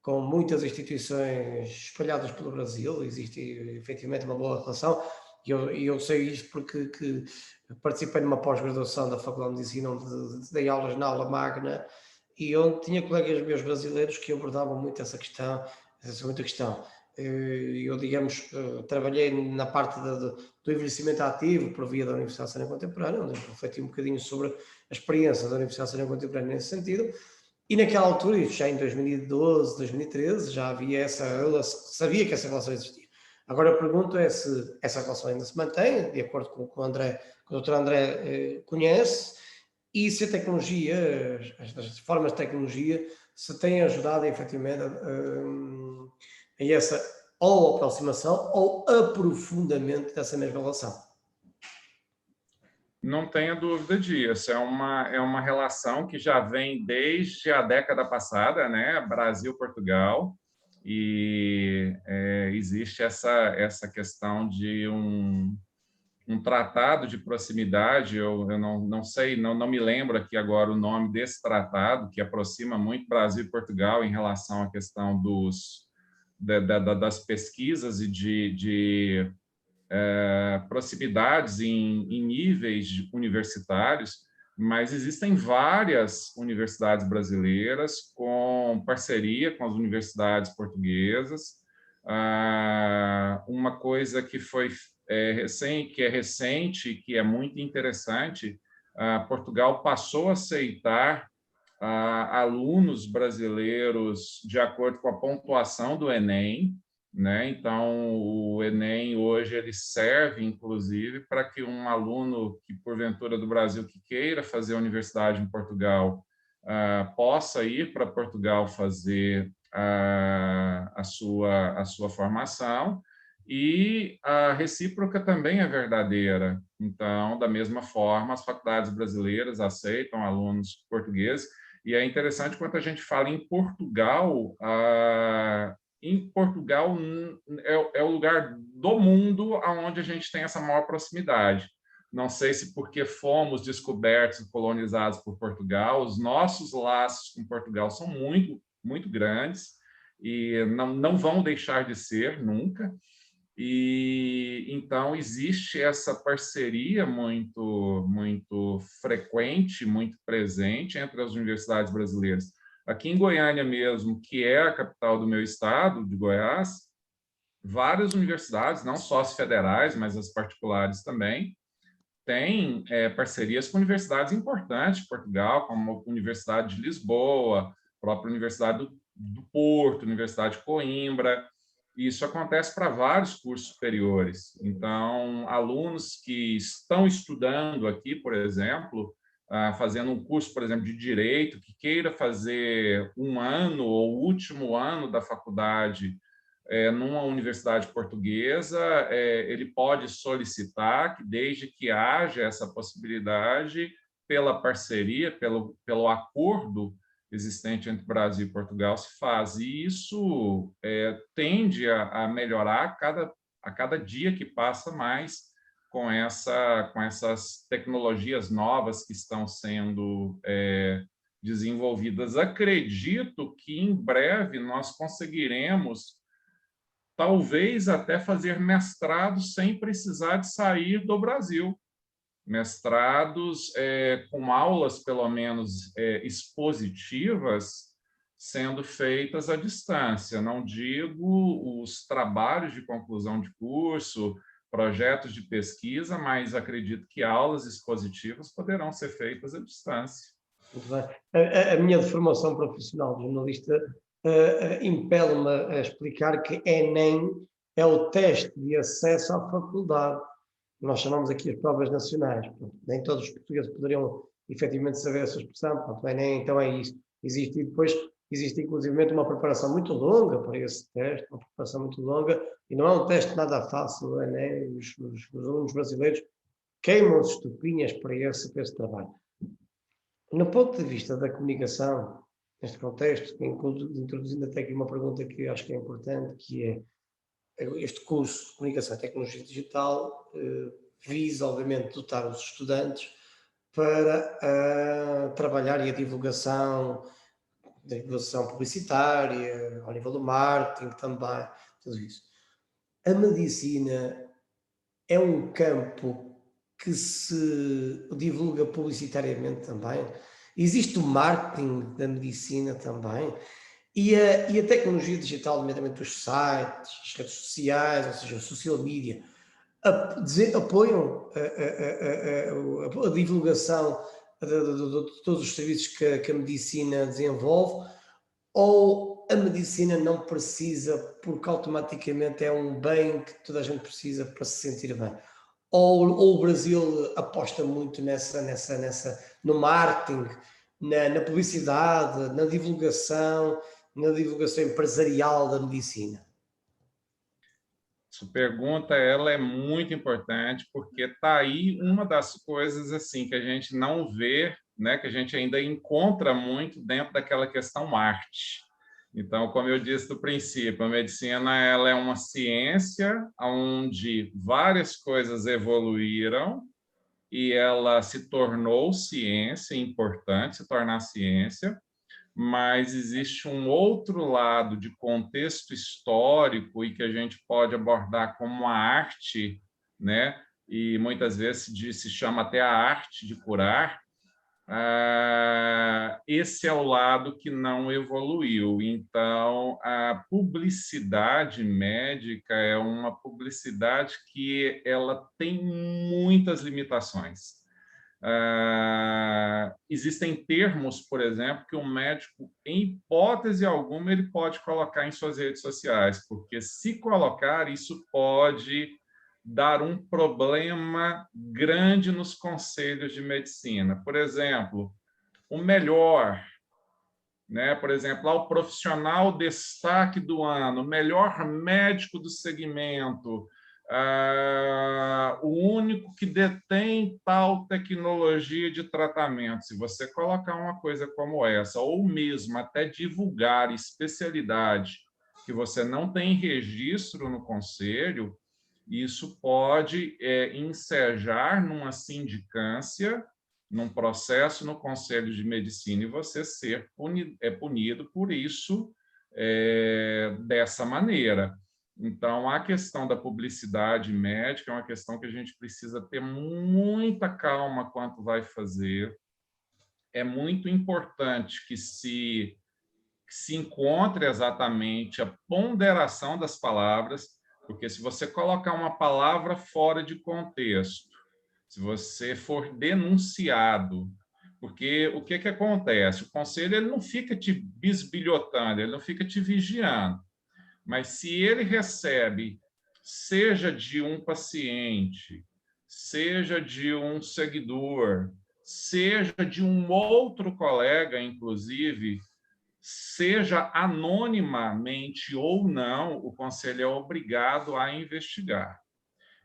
com muitas instituições espalhadas pelo Brasil, existe efetivamente uma boa relação, e eu sei isto porque participei numa pós-graduação da Faculdade de Medicina, onde dei aulas na aula magna, e onde tinha colegas meus brasileiros que abordavam muito essa questão. Eu, digamos, trabalhei na parte do envelhecimento ativo por via da Universidade de Cena Contemporânea, onde refleti um bocadinho sobre a experiência da Universidade de Cena Contemporânea nesse sentido, e naquela altura, isso já em 2012, 2013, já havia sabia que essa relação existia. Agora a pergunta é se essa relação ainda se mantém, de acordo com o que o Dr. André conhece, e se a tecnologia, as formas de tecnologia, se têm ajudado efetivamente a essa ou aproximação ou aprofundamento dessa mesma relação. Não tenha dúvida disso. É uma relação que já vem desde a década passada, né? Brasil-Portugal, e existe essa questão de um tratado de proximidade. Eu não sei, não me lembro aqui agora o nome desse tratado, que aproxima muito Brasil e Portugal em relação à questão das pesquisas e de proximidades em níveis universitários, mas existem várias universidades brasileiras com parceria com as universidades portuguesas. Uma coisa que é recente, que é muito interessante, Portugal passou a aceitar alunos brasileiros de acordo com a pontuação do Enem, né? Então, o Enem hoje ele serve, inclusive, para que um aluno que, porventura, do Brasil, que queira fazer a universidade em Portugal, possa ir para Portugal fazer a sua formação, e a recíproca também é verdadeira. Então, da mesma forma, as faculdades brasileiras aceitam alunos portugueses, e é interessante quando a gente fala em Portugal, é o lugar do mundo onde a gente tem essa maior proximidade. Não sei se porque fomos descobertos e colonizados por Portugal, os nossos laços com Portugal são muito, muito grandes e não vão deixar de ser nunca. E então existe essa parceria muito, muito frequente, muito presente entre as universidades brasileiras. Aqui em Goiânia mesmo, que é a capital do meu estado, de Goiás, várias universidades, não só as federais, mas as particulares também, têm parcerias com universidades importantes de Portugal, como a Universidade de Lisboa, a própria Universidade do Porto, Universidade de Coimbra. Isso acontece para vários cursos superiores. Então, alunos que estão estudando aqui, por exemplo, fazendo um curso, por exemplo, de Direito, que queira fazer um ano ou o último ano da faculdade numa universidade portuguesa, ele pode solicitar, que desde que haja essa possibilidade, pela parceria, pelo acordo existente entre Brasil e Portugal, se faz. E isso tende a melhorar a cada dia que passa mais com essas tecnologias novas que estão sendo desenvolvidas. Acredito que em breve nós conseguiremos, talvez até fazer mestrados sem precisar de sair do Brasil. Mestrados com aulas, pelo menos, expositivas, sendo feitas à distância. Não digo os trabalhos de conclusão de curso, projetos de pesquisa, mas acredito que aulas expositivas poderão ser feitas à distância. Muito bem. A minha formação profissional de jornalista impele-me a explicar que Enem é o teste de acesso à faculdade. nós chamamos aqui as provas nacionais. Pronto, nem todos os portugueses poderiam efetivamente saber essa expressão, pronto, nem, então é isso. Existe, e depois existe inclusivamente uma preparação muito longa para esse teste, uma preparação muito longa, e não é um teste nada fácil, não é? Né? Os alunos brasileiros queimam-se estupinhas para esse trabalho. No ponto de vista da comunicação, neste contexto, introduzindo até aqui uma pergunta que acho que é importante, que é este curso de Comunicação e Tecnologia Digital visa, obviamente, dotar os estudantes para trabalhar e a divulgação publicitária, ao nível do marketing também, tudo isso. A medicina é um campo que se divulga publicitariamente também. Existe o marketing da medicina também. E a tecnologia digital, nomeadamente os sites, as redes sociais, ou seja, o social media, apoiam a divulgação de todos os serviços que a medicina desenvolve, ou a medicina não precisa, porque automaticamente é um bem que toda a gente precisa para se sentir bem? Ou o Brasil aposta muito no marketing, na publicidade, na divulgação empresarial da medicina? Sua pergunta, ela é muito importante, porque está aí uma das coisas assim que a gente não vê, né, que a gente ainda encontra muito dentro daquela questão arte. Então, como eu disse do princípio, a medicina ela é uma ciência onde várias coisas evoluíram e ela se tornou ciência, é importante se tornar ciência, mas existe um outro lado de contexto histórico e que a gente pode abordar como a arte, né? E muitas vezes se chama até a arte de curar. Esse é o lado que não evoluiu. Então, a publicidade médica é uma publicidade que ela tem muitas limitações. Existem termos, por exemplo, que o médico, em hipótese alguma, ele pode colocar em suas redes sociais, porque se colocar, isso pode dar um problema grande nos conselhos de medicina. Por exemplo, o melhor, né? Por exemplo, o profissional destaque do ano, o melhor médico do segmento, o único que detém tal tecnologia de tratamento. Se você colocar uma coisa como essa, ou mesmo até divulgar especialidade que você não tem registro no conselho, isso pode ensejar numa sindicância, num processo no Conselho de Medicina, e você ser punido por isso dessa maneira. Então, a questão da publicidade médica é uma questão que a gente precisa ter muita calma quanto vai fazer. É muito importante que se encontre exatamente a ponderação das palavras, porque se você colocar uma palavra fora de contexto, se você for denunciado, porque o que acontece? O conselho ele não fica te bisbilhotando, ele não fica te vigiando, mas se ele recebe, seja de um paciente, seja de um seguidor, seja de um outro colega, inclusive, seja anonimamente ou não, o conselho é obrigado a investigar.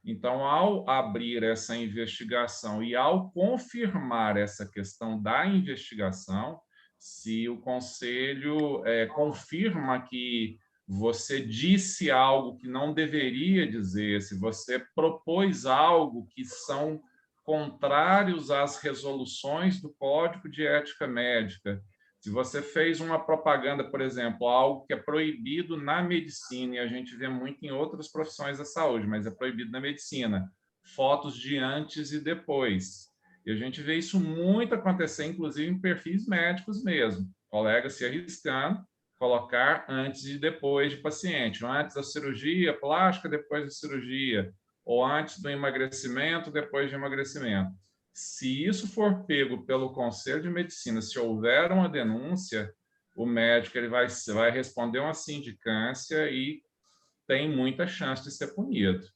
Então, ao abrir essa investigação e ao confirmar essa questão da investigação, se o conselho confirma que você disse algo que não deveria dizer, se você propôs algo que são contrários às resoluções do Código de Ética Médica, se você fez uma propaganda, por exemplo, algo que é proibido na medicina, e a gente vê muito em outras profissões da saúde, mas é proibido na medicina, fotos de antes e depois. E a gente vê isso muito acontecer, inclusive em perfis médicos mesmo, colegas se arriscando, colocar antes e depois de paciente, antes da cirurgia plástica, depois da cirurgia, ou antes do emagrecimento, depois do emagrecimento. Se isso for pego pelo Conselho de Medicina, se houver uma denúncia, o médico ele vai responder uma sindicância e tem muita chance de ser punido.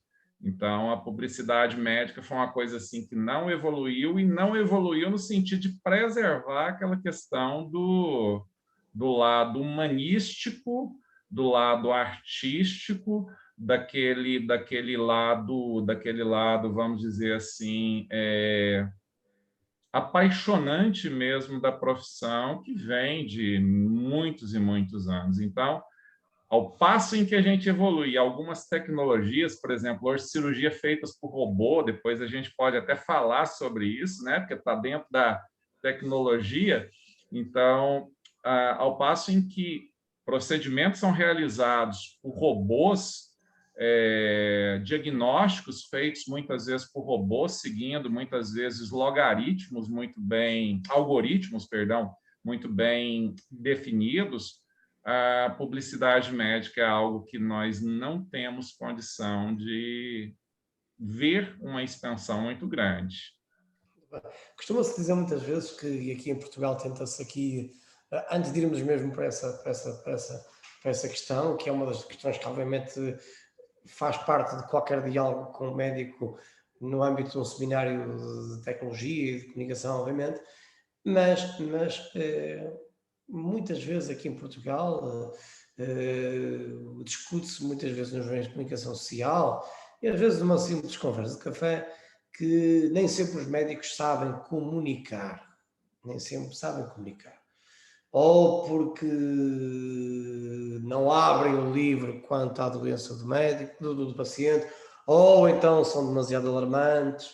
Então, a publicidade médica foi uma coisa assim que não evoluiu, e não evoluiu no sentido de preservar aquela questão do lado humanístico, do lado artístico, daquele lado, vamos dizer assim, apaixonante mesmo da profissão, que vem de muitos e muitos anos. Então, ao passo em que a gente evolui algumas tecnologias, por exemplo, hoje cirurgia feitas por robô, depois a gente pode até falar sobre isso, né? Porque está dentro da tecnologia. Então, ao passo em que procedimentos são realizados por robôs, diagnósticos feitos muitas vezes por robôs, seguindo muitas vezes algoritmos, perdão, muito bem definidos, a publicidade médica é algo que nós não temos condição de ver uma expansão muito grande. Costuma-se dizer muitas vezes que, e aqui em Portugal tenta-se aqui, antes de irmos mesmo para essa questão, que é uma das questões que obviamente faz parte de qualquer diálogo com o médico no âmbito de um seminário de tecnologia e de comunicação, obviamente, mas muitas vezes aqui em Portugal discute-se muitas vezes nos meios de comunicação social e às vezes numa simples conversa de café que nem sempre os médicos sabem comunicar, nem sempre sabem comunicar. Ou porque não abrem o livro quanto à doença do médico, do paciente, ou então são demasiado alarmantes,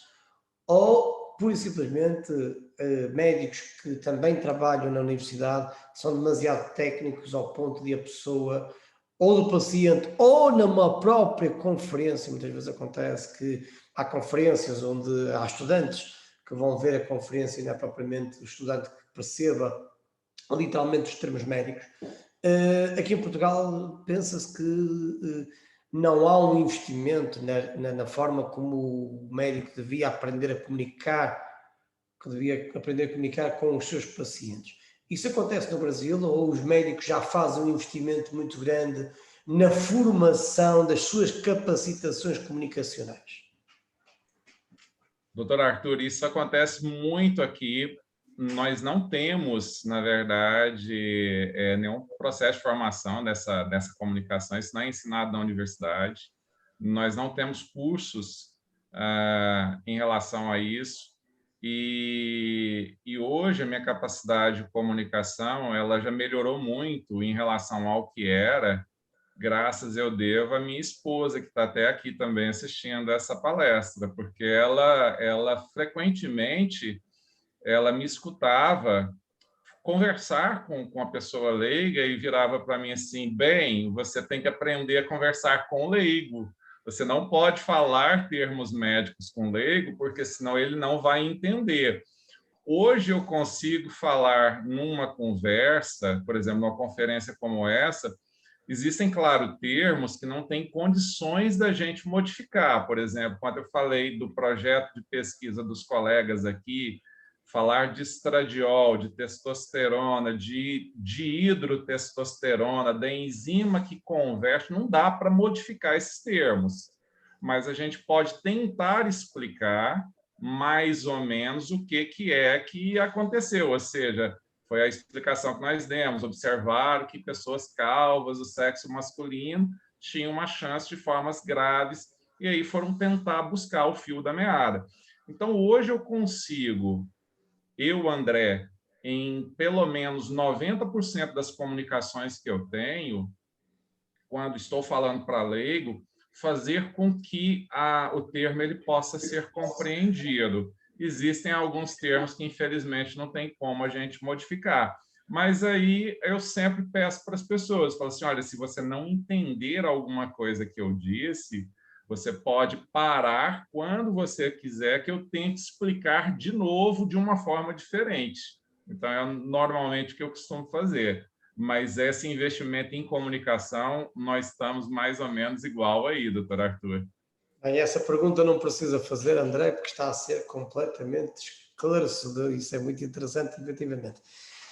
ou, pura e simplesmente, médicos que também trabalham na universidade são demasiado técnicos ao ponto de a pessoa, ou do paciente, ou numa própria conferência, muitas vezes acontece que há conferências onde há estudantes que vão ver a conferência e não é propriamente o estudante que perceba literalmente os termos médicos. Aqui em Portugal pensa-se que não há um investimento na forma como o médico devia aprender a comunicar, com os seus pacientes. Isso acontece no Brasil, ou os médicos já fazem um investimento muito grande na formação das suas capacitações comunicacionais? Doutor Arthur, isso acontece muito aqui. Nós não temos, na verdade, nenhum processo de formação dessa comunicação. Isso não é ensinado na universidade. Nós não temos cursos em relação a isso. E hoje a minha capacidade de comunicação ela já melhorou muito em relação ao que era, graças eu devo à minha esposa, que está até aqui também assistindo essa palestra, porque ela frequentemente ela me escutava conversar com a pessoa leiga e virava para mim assim: bem, você tem que aprender a conversar com o leigo. Você não pode falar termos médicos com o leigo, porque senão ele não vai entender. Hoje eu consigo falar numa conversa, por exemplo, numa conferência como essa, existem, claro, termos que não têm condições da gente modificar. Por exemplo, quando eu falei do projeto de pesquisa dos colegas aqui, falar de estradiol, de testosterona, de hidrotestosterona, da enzima que converte, não dá para modificar esses termos. Mas a gente pode tentar explicar mais ou menos o que é que aconteceu, ou seja, foi a explicação que nós demos, observaram que pessoas calvas do sexo masculino tinham uma chance de formas graves, e aí foram tentar buscar o fio da meada. Então, hoje eu consigo, André, em pelo menos 90% das comunicações que eu tenho, quando estou falando para leigo, fazer com que o termo ele possa ser compreendido. Existem alguns termos que, infelizmente, não tem como a gente modificar. Mas aí eu sempre peço para as pessoas, falo assim, olha, se você não entender alguma coisa que eu disse, você pode parar quando você quiser que eu tente explicar de novo de uma forma diferente. Então, é normalmente o que eu costumo fazer. Mas esse investimento em comunicação, nós estamos mais ou menos igual aí, doutor Arthur. Bem, essa pergunta não precisa fazer, André, porque está a ser completamente esclarecedor. Isso é muito interessante, efetivamente.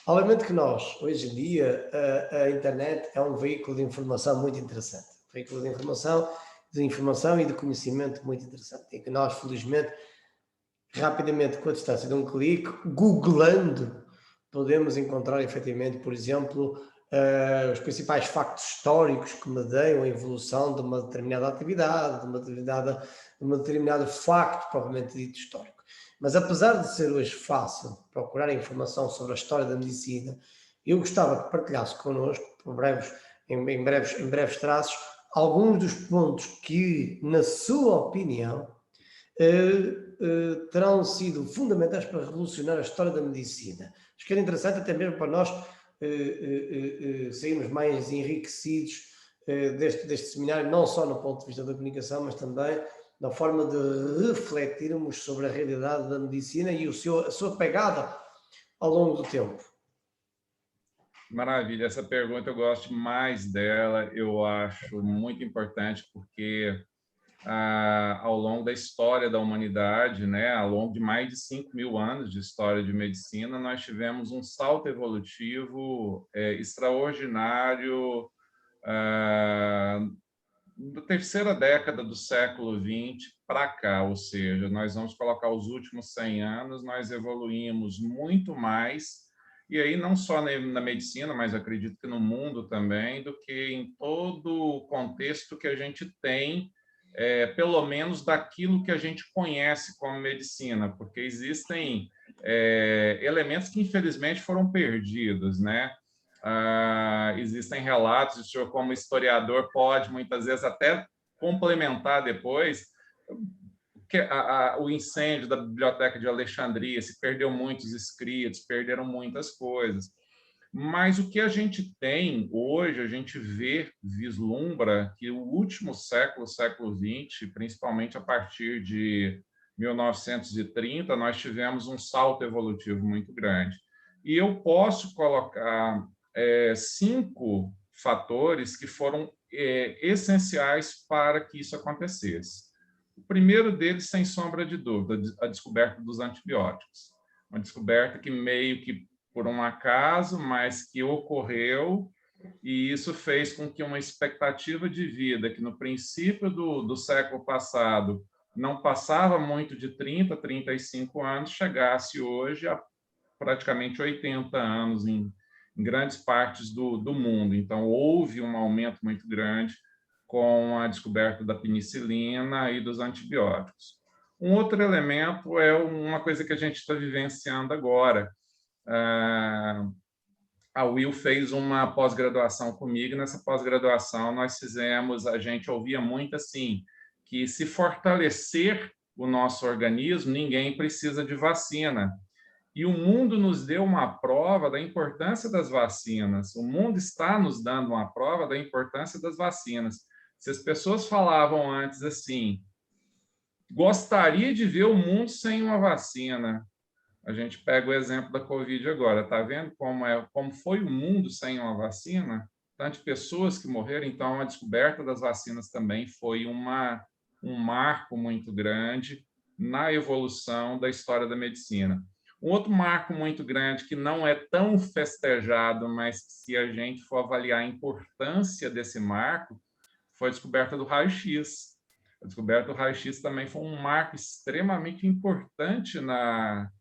Obviamente que nós, hoje em dia, a internet é um veículo de informação muito interessante. Um veículo de informação de informação e de conhecimento muito interessante. E que nós, felizmente, rapidamente, com a distância de um clique, googlando, podemos encontrar efetivamente, por exemplo, os principais factos históricos que medeiam a evolução de uma determinada atividade, de um determinado facto propriamente dito histórico. Mas apesar de ser hoje fácil procurar informação sobre a história da medicina, eu gostava que partilhasse connosco, em breves traços, alguns dos pontos que, na sua opinião, terão sido fundamentais para revolucionar a história da medicina. Acho que era interessante até mesmo para nós sairmos mais enriquecidos deste seminário, não só no ponto de vista da comunicação, mas também na forma de refletirmos sobre a realidade da medicina e a sua pegada ao longo do tempo. Maravilha, essa pergunta eu gosto mais dela, eu acho muito importante, porque ao longo da história da humanidade, né, ao longo de mais de 5.000 anos de história de medicina, nós tivemos um salto evolutivo extraordinário da terceira década do século XX para cá, ou seja, nós vamos colocar os últimos 100 anos, nós evoluímos muito mais, e aí não só na medicina, mas acredito que no mundo também, do que em todo o contexto que a gente tem, pelo menos daquilo que a gente conhece como medicina, porque existem elementos que infelizmente foram perdidos, né? Existem relatos, o senhor como historiador pode muitas vezes até complementar depois, que o incêndio da Biblioteca de Alexandria, se perdeu muitos escritos, perderam muitas coisas. Mas o que a gente tem hoje, a gente vislumbra que o último século, século XX, principalmente a partir de 1930, nós tivemos um salto evolutivo muito grande. E eu posso colocar 5 fatores que foram essenciais para que isso acontecesse. O primeiro deles, sem sombra de dúvida, a descoberta dos antibióticos. Uma descoberta que meio que por um acaso, mas que ocorreu, e isso fez com que uma expectativa de vida que no princípio do século passado não passava muito de 30, 35 anos, chegasse hoje a praticamente 80 anos em grandes partes do mundo. Então, houve um aumento muito grande com a descoberta da penicilina e dos antibióticos. Um outro elemento é uma coisa que a gente está vivenciando agora. A Will fez uma pós-graduação comigo, nessa pós-graduação a gente ouvia muito assim, que se fortalecer o nosso organismo, ninguém precisa de vacina. E o mundo nos deu uma prova da importância das vacinas. O mundo está nos dando uma prova da importância das vacinas. Se as pessoas falavam antes assim, gostaria de ver o mundo sem uma vacina. A gente pega o exemplo da Covid agora. Está vendo como foi o mundo sem uma vacina? Tantas pessoas que morreram. Então, a descoberta das vacinas também foi um marco muito grande na evolução da história da medicina. Um outro marco muito grande, que não é tão festejado, mas se a gente for avaliar a importância desse marco, foi a descoberta do raio-x. A descoberta do raio-x também foi um marco extremamente importante na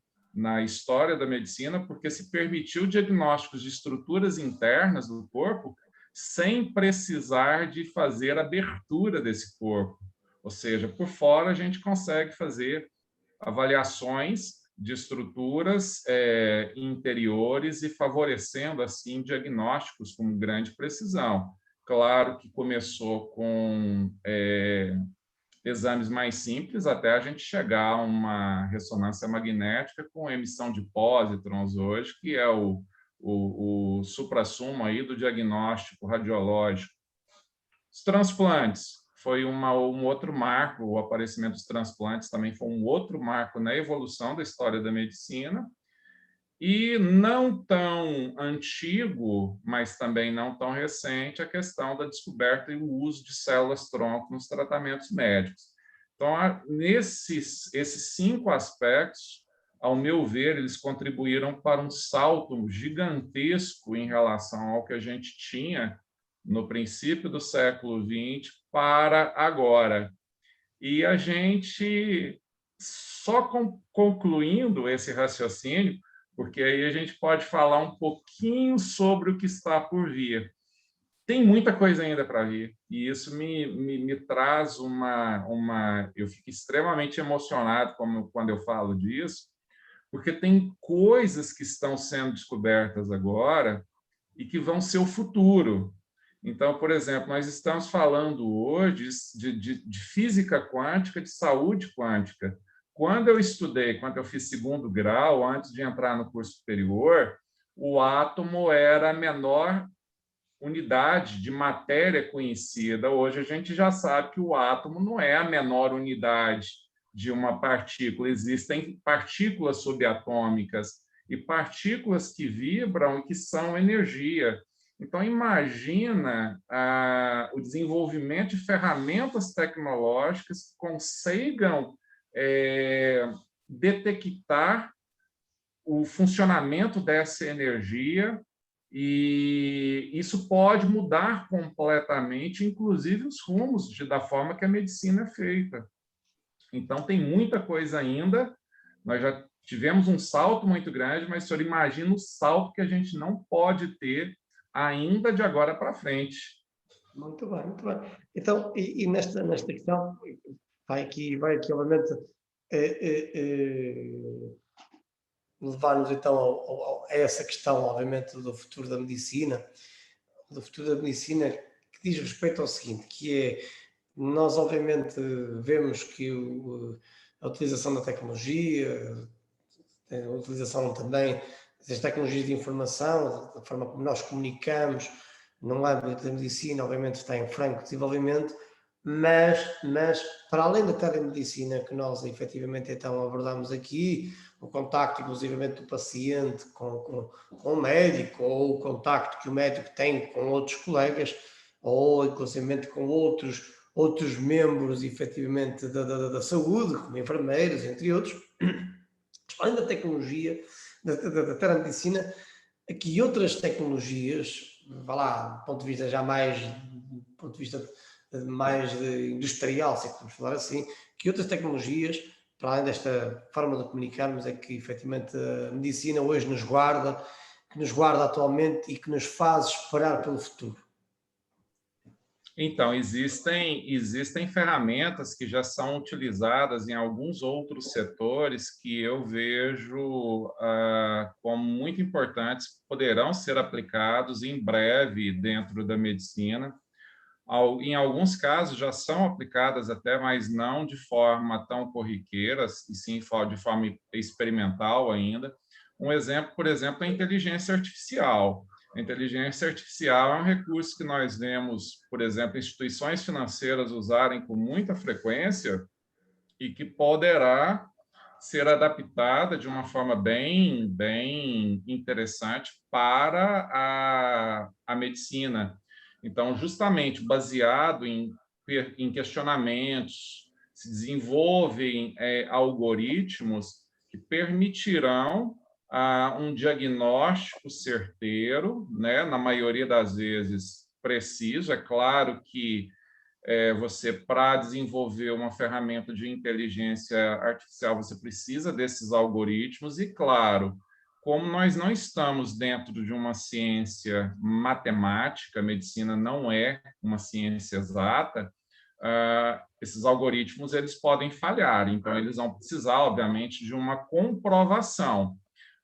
história da medicina, porque se permitiu diagnósticos de estruturas internas do corpo sem precisar de fazer abertura desse corpo. Ou seja, por fora a gente consegue fazer avaliações de estruturas interiores e favorecendo, assim, diagnósticos com grande precisão. Claro que começou com exames mais simples, até a gente chegar a uma ressonância magnética com emissão de pósitrons hoje, que é o suprassumo aí do diagnóstico radiológico. Os transplantes foi um outro marco, o aparecimento dos transplantes também foi um outro marco na evolução da história da medicina, e não tão antigo, mas também não tão recente, a questão da descoberta e o uso de células-tronco nos tratamentos médicos. Então, esses 5 aspectos, ao meu ver, eles contribuíram para um salto gigantesco em relação ao que a gente tinha no princípio do século XX para agora. E a gente, só concluindo esse raciocínio, porque aí a gente pode falar um pouquinho sobre o que está por vir. Tem muita coisa ainda para vir, e isso me traz uma... Eu fico extremamente emocionado quando eu falo disso, porque tem coisas que estão sendo descobertas agora e que vão ser o futuro. Então, por exemplo, nós estamos falando hoje de física quântica, de saúde quântica. Quando eu fiz segundo grau, antes de entrar no curso superior, o átomo era a menor unidade de matéria conhecida. Hoje a gente já sabe que o átomo não é a menor unidade de uma partícula. Existem partículas subatômicas e partículas que vibram e que são energia. Então, imagina o desenvolvimento de ferramentas tecnológicas que consigam detectar o funcionamento dessa energia, e isso pode mudar completamente, inclusive, os rumos da forma que a medicina é feita. Então, tem muita coisa ainda. Nós já tivemos um salto muito grande, mas o senhor imagina o salto que a gente não pode ter ainda de agora para frente. Muito bem, muito bem. Então, e nesta questão, vai aqui obviamente, levar-nos então a essa questão, obviamente, do futuro da medicina, que diz respeito ao seguinte, que é, nós obviamente vemos que a utilização da tecnologia, a utilização também das tecnologias de informação, da forma como nós comunicamos no âmbito da medicina, obviamente está em franco desenvolvimento, mas para além da telemedicina que nós efetivamente então abordamos aqui, o contacto inclusivamente do paciente com o médico, ou o contacto que o médico tem com outros colegas, ou inclusivamente com outros membros efetivamente da saúde, como enfermeiros, entre outros, além da tecnologia, da telemedicina, aqui outras tecnologias, vá lá, do ponto de vista já mais, do ponto de vista mais industrial, se podemos falar assim, que outras tecnologias, para além desta forma de comunicarmos, é que efetivamente a medicina hoje que nos guarda atualmente e que nos faz esperar pelo futuro. Então, existem ferramentas que já são utilizadas em alguns outros setores que eu vejo como muito importantes, poderão ser aplicados em breve dentro da medicina. Em alguns casos já são aplicadas até, mas não de forma tão corriqueira, e sim de forma experimental ainda. Um exemplo, por exemplo, é a inteligência artificial. A inteligência artificial é um recurso que nós vemos, por exemplo, instituições financeiras usarem com muita frequência e que poderá ser adaptada de uma forma bem interessante para a medicina. Então, justamente baseado em questionamentos, se desenvolvem algoritmos que permitirão um diagnóstico certeiro, né? Na maioria das vezes preciso. É claro que você, para desenvolver uma ferramenta de inteligência artificial, você precisa desses algoritmos e, claro, como nós não estamos dentro de uma ciência matemática, a medicina não é uma ciência exata, esses algoritmos eles podem falhar, então eles vão precisar, obviamente, de uma comprovação.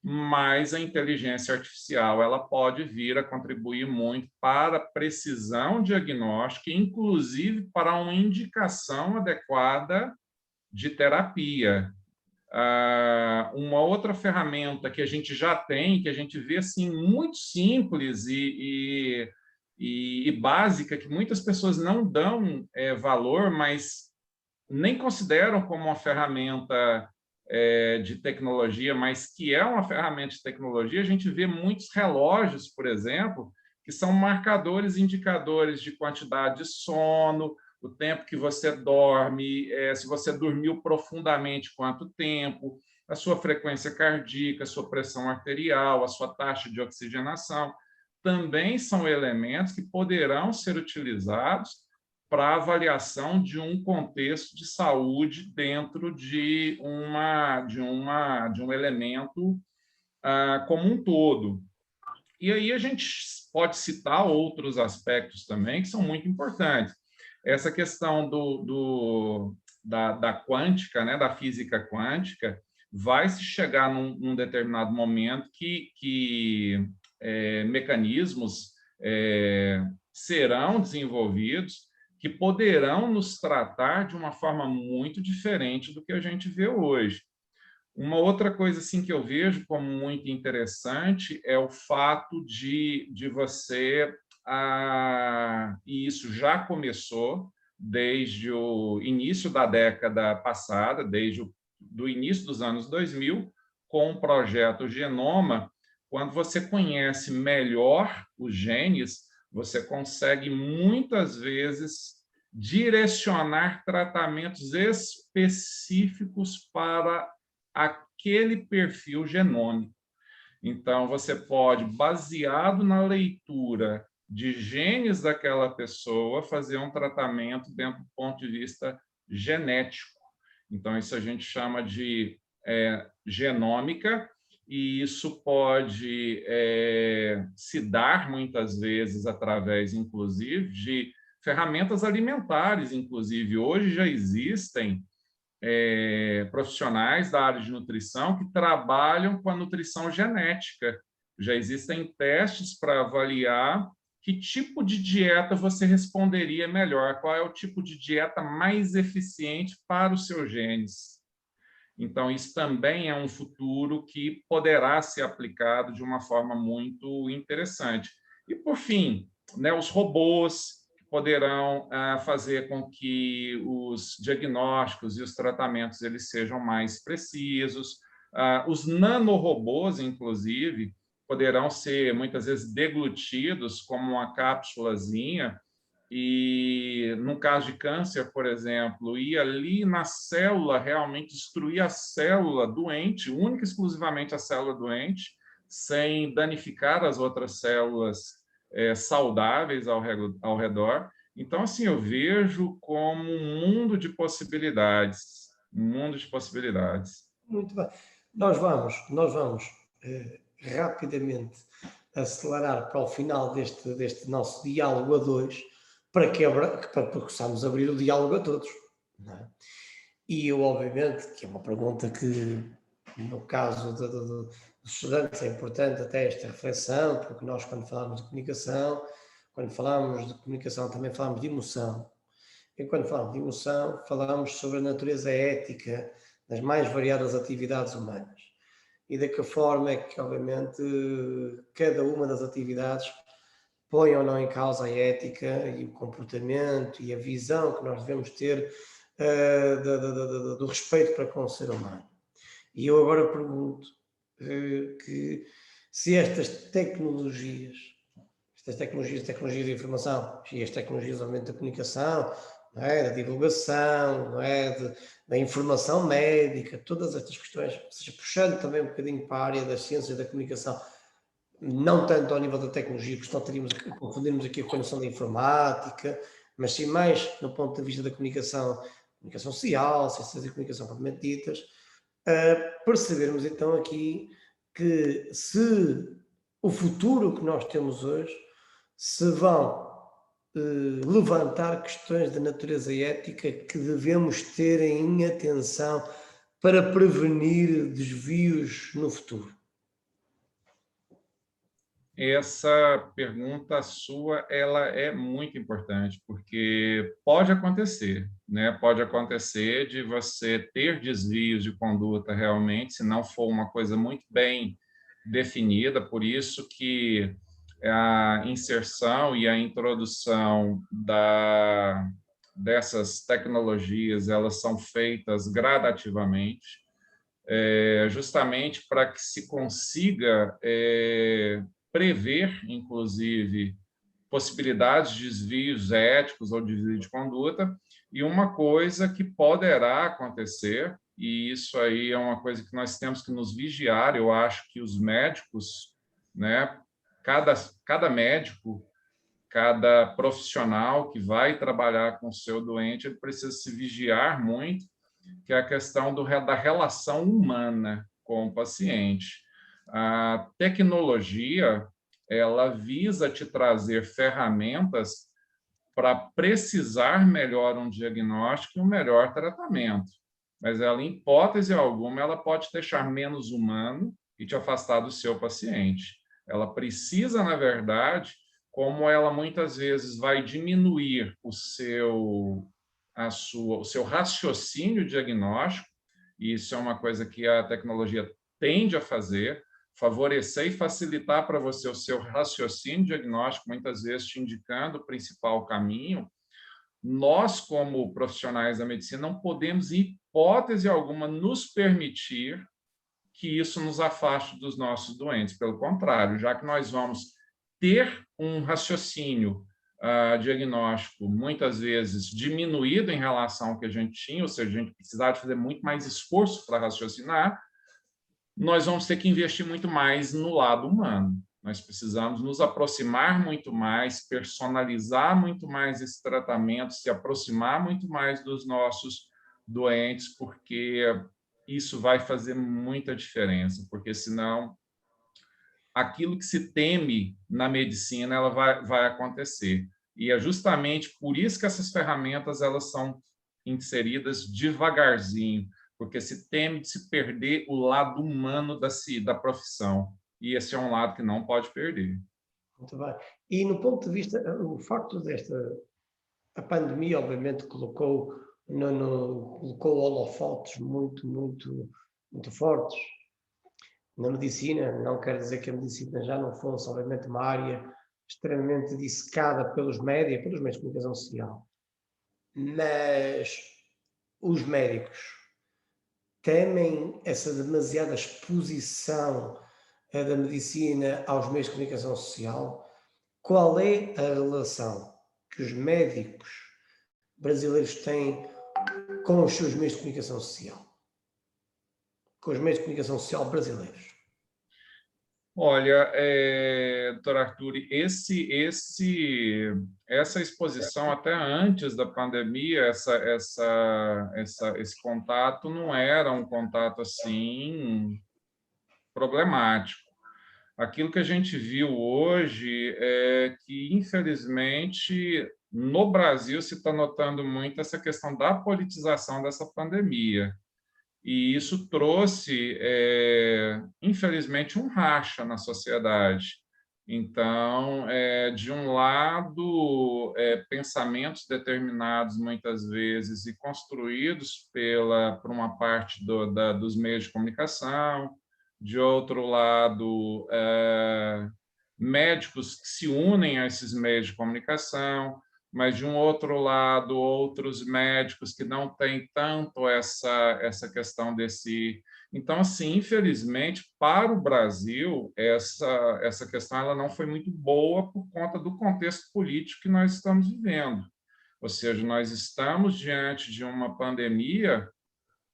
Mas a inteligência artificial ela pode vir a contribuir muito para a precisão diagnóstica, inclusive para uma indicação adequada de terapia. Uma outra ferramenta que a gente já tem, que a gente vê assim, muito simples e básica, que muitas pessoas não dão valor, mas nem consideram como uma ferramenta de tecnologia, mas que é uma ferramenta de tecnologia. A gente vê muitos relógios, por exemplo, que são marcadores, indicadores de quantidade de sono, o tempo que você dorme, se você dormiu profundamente, quanto tempo, a sua frequência cardíaca, a sua pressão arterial, a sua taxa de oxigenação. também são elementos que poderão ser utilizados para avaliação de um contexto de saúde dentro de um elemento como um todo. E aí a gente pode citar outros aspectos também que são muito importantes. Essa questão da quântica, né, da física quântica, vai se chegar num determinado momento que mecanismos serão desenvolvidos que poderão nos tratar de uma forma muito diferente do que a gente vê hoje. Uma outra coisa assim que eu vejo como muito interessante é o fato de você, e isso já começou desde o início da década passada, desde o início dos anos 2000, com o projeto Genoma. Quando você conhece melhor os genes, você consegue muitas vezes direcionar tratamentos específicos para aquele perfil genômico. Então, você pode, baseado na leitura de genes daquela pessoa, fazer um tratamento dentro do ponto de vista genético. Então, isso a gente chama de genômica, e isso pode se dar, muitas vezes, através, inclusive, de ferramentas alimentares. Inclusive, hoje já existem profissionais da área de nutrição que trabalham com a nutrição genética. Já existem testes para avaliar que tipo de dieta você responderia melhor, qual é o tipo de dieta mais eficiente para os seus genes. Então, isso também é um futuro que poderá ser aplicado de uma forma muito interessante. E, por fim, né, os robôs poderão fazer com que os diagnósticos e os tratamentos eles sejam mais precisos. Os nanorobôs, inclusive, poderão ser, muitas vezes, deglutidos como uma cápsulazinha, e, no caso de câncer, por exemplo, ir ali na célula, realmente destruir a célula doente, única e exclusivamente a célula doente, sem danificar as outras células saudáveis ao redor. Então, assim, eu vejo como um mundo de possibilidades, um mundo de possibilidades. Muito bem. Nós vamos rapidamente acelerar para o final deste nosso diálogo a dois, para possamos abrir o diálogo a todos. Não é? E eu, obviamente, que é uma pergunta que, no caso dos estudantes, é importante até esta reflexão, porque nós, quando falamos de comunicação, também falamos de emoção. E quando falamos de emoção, falamos sobre a natureza ética das mais variadas atividades humanas. E de que forma é que, obviamente, cada uma das atividades põe ou não em causa a ética e o comportamento e a visão que nós devemos ter do respeito para com o ser humano. E eu agora pergunto que se estas tecnologias de informação e as tecnologias, obviamente, da comunicação, não é? Da divulgação, não é? Da informação médica, todas estas questões, ou seja, puxando também um bocadinho para a área das ciências da comunicação, não tanto ao nível da tecnologia, porque senão confundirmos aqui com a noção da informática, mas sim mais no ponto de vista da comunicação social, ciências da comunicação propriamente ditas, percebermos então aqui que se o futuro que nós temos hoje se vão levantar questões de natureza ética que devemos ter em atenção para prevenir desvios no futuro. Essa pergunta sua, ela é muito importante, porque pode acontecer, né? Pode acontecer de você ter desvios de conduta realmente, se não for uma coisa muito bem definida, por isso que a inserção e a introdução dessas tecnologias, elas são feitas gradativamente, justamente para que se consiga prever, inclusive, possibilidades de desvios éticos ou desvio de conduta. E uma coisa que poderá acontecer, e isso aí é uma coisa que nós temos que nos vigiar, eu acho que os médicos, né, cada médico, cada profissional que vai trabalhar com o seu doente, ele precisa se vigiar muito, que é a questão da relação humana com o paciente. A tecnologia, ela visa te trazer ferramentas para precisar melhor um diagnóstico e um melhor tratamento. Mas ela, em hipótese alguma, ela pode te deixar menos humano e te afastar do seu paciente. Ela precisa, na verdade, como ela muitas vezes vai diminuir o seu raciocínio diagnóstico, e isso é uma coisa que a tecnologia tende a fazer, favorecer e facilitar para você o seu raciocínio diagnóstico, muitas vezes te indicando o principal caminho. Nós, como profissionais da medicina, não podemos, em hipótese alguma, nos permitir que isso nos afaste dos nossos doentes. Pelo contrário, já que nós vamos ter um raciocínio diagnóstico, muitas vezes diminuído em relação ao que a gente tinha, ou seja, a gente precisava de fazer muito mais esforço para raciocinar, nós vamos ter que investir muito mais no lado humano. Nós precisamos nos aproximar muito mais, personalizar muito mais esse tratamento, se aproximar muito mais dos nossos doentes, porque isso vai fazer muita diferença, porque senão aquilo que se teme na medicina ela vai acontecer. E é justamente por isso que essas ferramentas elas são inseridas devagarzinho, porque se teme de se perder o lado humano da profissão. E esse é um lado que não pode perder. Muito bem. E no ponto de vista, o facto a pandemia, obviamente, colocou holofotes muito fortes na medicina. Não quer dizer que a medicina já não fosse, obviamente, uma área extremamente dissecada pelos médios de comunicação social. Mas os médicos temem essa demasiada exposição da medicina aos meios de comunicação social. Qual é a relação que os médicos brasileiros têm com os seus meios de comunicação social? Com os meios de comunicação social brasileiros? Olha, doutor Arthur, essa exposição até antes da pandemia, esse contato não era um contato assim problemático. Aquilo que a gente viu hoje é que, infelizmente, no Brasil se está notando muito essa questão da politização dessa pandemia. E isso trouxe, infelizmente, um racha na sociedade. Então, de um lado, pensamentos determinados, muitas vezes, e construídos por uma parte dos meios de comunicação, de outro lado, médicos que se unem a esses meios de comunicação, mas, de um outro lado, outros médicos que não têm tanto essa questão desse... Então, assim, infelizmente, para o Brasil, essa questão ela não foi muito boa por conta do contexto político que nós estamos vivendo. Ou seja, nós estamos diante de uma pandemia,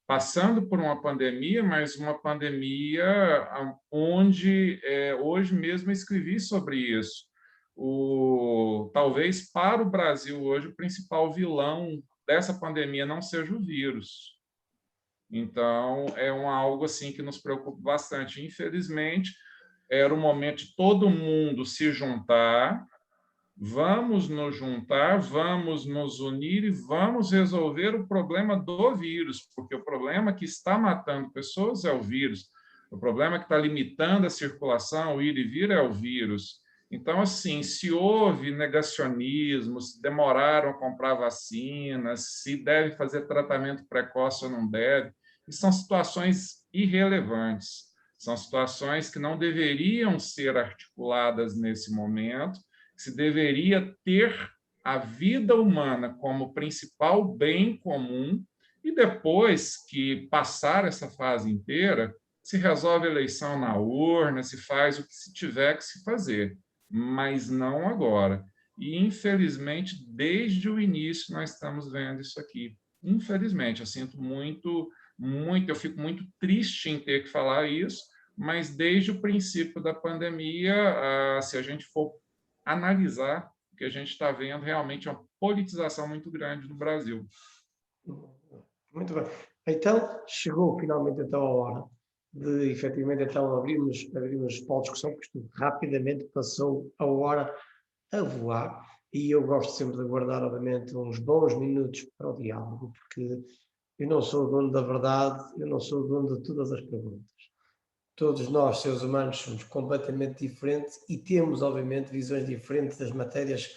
passando por uma pandemia, mas uma pandemia onde, hoje mesmo, eu escrevi sobre isso. Talvez para o Brasil hoje o principal vilão dessa pandemia não seja o vírus. Então, é algo assim que nos preocupa bastante. Infelizmente, era o momento de todo mundo se juntar, vamos nos juntar, vamos nos unir e vamos resolver o problema do vírus, porque o problema que está matando pessoas é o vírus, o problema que está limitando a circulação, o ir e vir, é o vírus. Então, assim, se houve negacionismo, se demoraram a comprar vacinas, se deve fazer tratamento precoce ou não deve, são situações irrelevantes, são situações que não deveriam ser articuladas nesse momento, se deveria ter a vida humana como principal bem comum, e depois que passar essa fase inteira, se resolve a eleição na urna, se faz o que se tiver que se fazer, mas não agora. E, infelizmente, desde o início nós estamos vendo isso aqui. Infelizmente, eu sinto muito, eu fico muito triste em ter que falar isso, mas desde o princípio da pandemia, se a gente for analisar, o que a gente está vendo realmente é uma politização muito grande no Brasil. Muito bem. Então, chegou finalmente então a hora de, efetivamente, então abrirmos para a discussão, porque isto rapidamente passou a hora a voar, e eu gosto sempre de guardar, obviamente, uns bons minutos para o diálogo, porque eu não sou o dono da verdade, eu não sou o dono de todas as perguntas. Todos nós, seres humanos, somos completamente diferentes e temos, obviamente, visões diferentes das matérias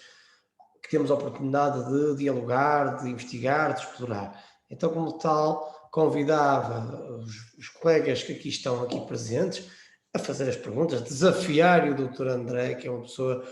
que temos a oportunidade de dialogar, de investigar, de explorar. Então, como tal, convidava os colegas que aqui estão aqui presentes a fazer as perguntas, desafiar o Dr. André, que é uma pessoa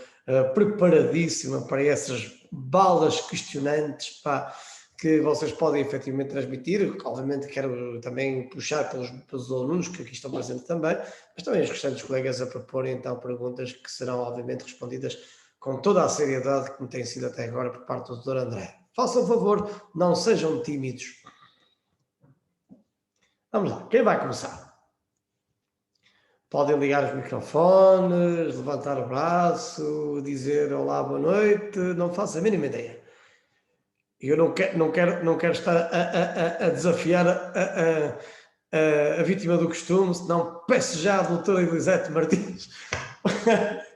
preparadíssima para essas balas questionantes, pá, que vocês podem efetivamente transmitir. Obviamente quero também puxar pelos alunos que aqui estão presentes também, mas também os restantes colegas a proporem então perguntas que serão obviamente respondidas com toda a seriedade como tem sido até agora por parte do Dr. André. Façam favor, não sejam tímidos. Vamos lá, quem vai começar? Podem ligar os microfones, levantar o braço, dizer olá, boa noite, não faço a mínima ideia. Eu não quero estar a desafiar a vítima do costume, senão peço já à doutora Elisete Martins.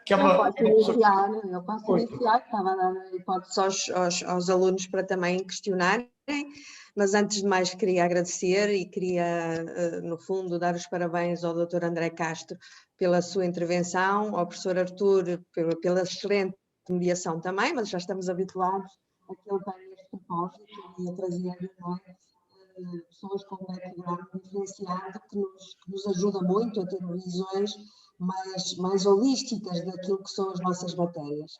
Que é uma, eu posso iniciar, estava a dar hipótese aos alunos para também questionarem, mas antes de mais queria agradecer e queria, no fundo, dar os parabéns ao Dr. André Castro pela sua intervenção, ao professor Artur pela excelente mediação também, mas já estamos habituados a que ele tenha este propósito e a trazer pessoas com um background diferenciado que nos ajuda muito a ter visões mais holísticas daquilo que são as nossas matérias.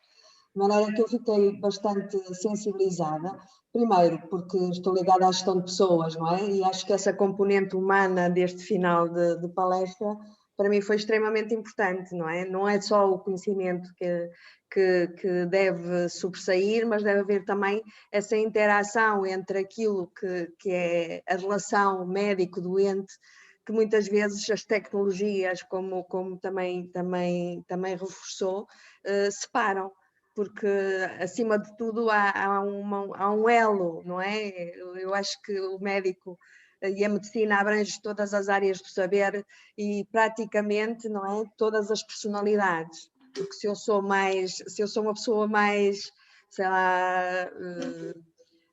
De maneira que eu fiquei bastante sensibilizada, primeiro porque estou ligada à gestão de pessoas, não é? E acho que essa componente humana deste final de palestra para mim foi extremamente importante, não é? Não é só o conhecimento que deve sobressair, mas deve haver também essa interação entre aquilo que é a relação médico-doente, que muitas vezes as tecnologias, como também reforçou, separam, porque acima de tudo há um elo, não é? Eu acho que o médico e a medicina abrange todas as áreas do saber e praticamente, não é, todas as personalidades, porque se eu sou uma pessoa mais, sei lá,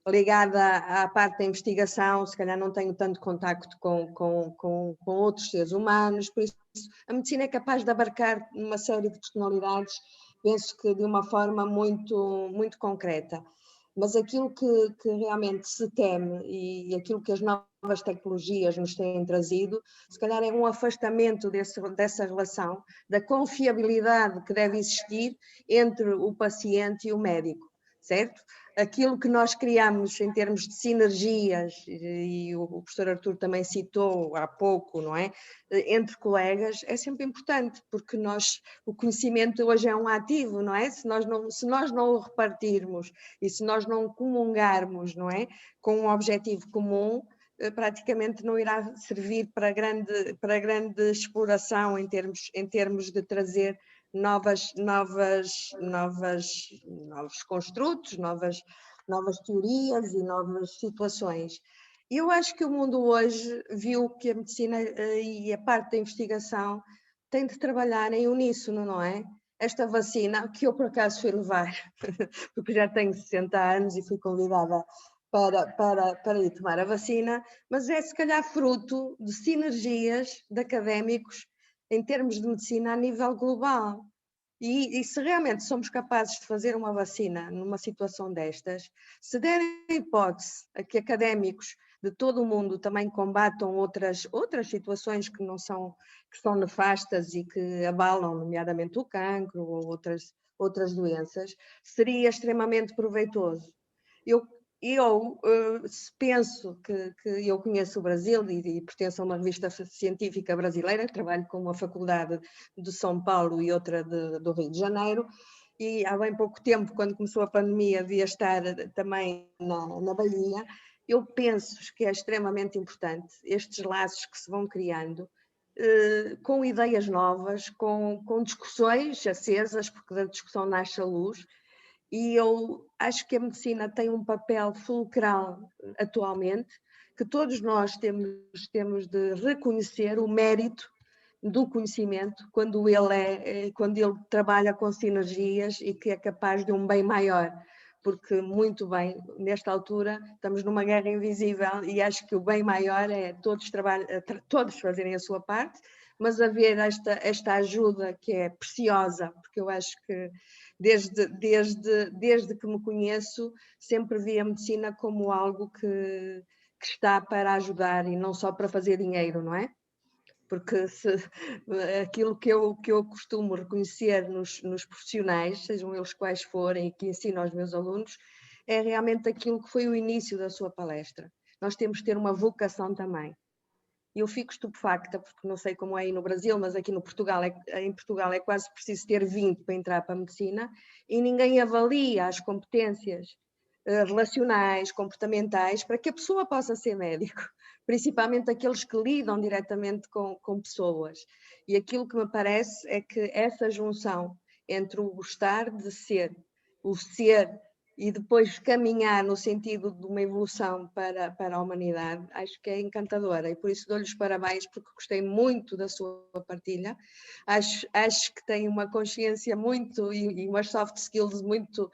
ligada à parte da investigação, se calhar não tenho tanto contacto com outros seres humanos, por isso a medicina é capaz de abarcar uma série de personalidades, penso que de uma forma muito, muito concreta. Mas aquilo que realmente se teme e aquilo que as novas tecnologias nos têm trazido, se calhar é um afastamento dessa relação, da confiabilidade que deve existir entre o paciente e o médico, certo? Aquilo que nós criamos em termos de sinergias, e o professor Artur também citou há pouco, não é? Entre colegas, é sempre importante, porque o conhecimento hoje é um ativo, não é? Se nós não o repartirmos e se nós não comungarmos, não é? Com um objetivo comum, praticamente não irá servir para grande exploração em termos de trazer novos construtos, novas teorias e novas situações. Eu acho que o mundo hoje viu que a medicina e a parte da investigação tem de trabalhar em uníssono, não é? Esta vacina, que eu por acaso fui levar, porque já tenho 60 anos e fui convidada para ir tomar a vacina, mas é se calhar fruto de sinergias de académicos em termos de medicina a nível global. E se realmente somos capazes de fazer uma vacina numa situação destas, se derem hipótese a que académicos de todo o mundo também combatam outras situações que são nefastas e que abalam, nomeadamente o cancro ou outras doenças, seria extremamente proveitoso. Eu penso que eu conheço o Brasil e pertenço a uma revista científica brasileira, trabalho com uma faculdade de São Paulo e outra do Rio de Janeiro, e há bem pouco tempo, quando começou a pandemia, devia estar também na Bahia. Eu penso que é extremamente importante estes laços que se vão criando com ideias novas, com discussões acesas, porque da discussão nasce a luz, e eu acho que a medicina tem um papel fulcral atualmente, que todos nós temos de reconhecer o mérito do conhecimento quando ele trabalha com sinergias e que é capaz de um bem maior, porque muito bem, nesta altura estamos numa guerra invisível e acho que o bem maior é todos fazerem a sua parte, mas haver esta ajuda que é preciosa, porque eu acho que desde que me conheço sempre vi a medicina como algo que está para ajudar e não só para fazer dinheiro, não é? Porque aquilo que eu costumo reconhecer nos profissionais, sejam eles quais forem, e que ensino aos meus alunos, é realmente aquilo que foi o início da sua palestra. Nós temos de ter uma vocação também. Eu fico estupefacta, porque não sei como é aí no Brasil, mas aqui em Portugal é quase preciso ter 20 para entrar para a medicina, e ninguém avalia as competências relacionais, comportamentais, para que a pessoa possa ser médico, principalmente aqueles que lidam diretamente com pessoas. E aquilo que me parece é que essa junção entre o gostar de ser, o ser e depois caminhar no sentido de uma evolução para a humanidade, acho que é encantadora, e por isso dou-lhes parabéns, porque gostei muito da sua partilha. Acho que tem uma consciência e umas soft skills muito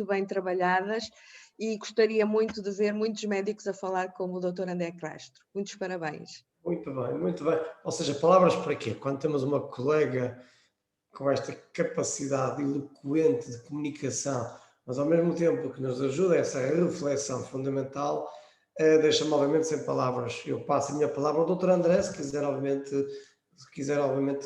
bem trabalhadas, e gostaria muito de ver muitos médicos a falar como o Dr. André Castro. Muitos parabéns. Muito bem, muito bem. Ou seja, palavras para quê? Quando temos uma colega com esta capacidade eloquente de comunicação, mas ao mesmo tempo que nos ajuda a essa reflexão fundamental, deixa-me obviamente sem palavras. Eu passo a minha palavra ao Dr. André, se quiser obviamente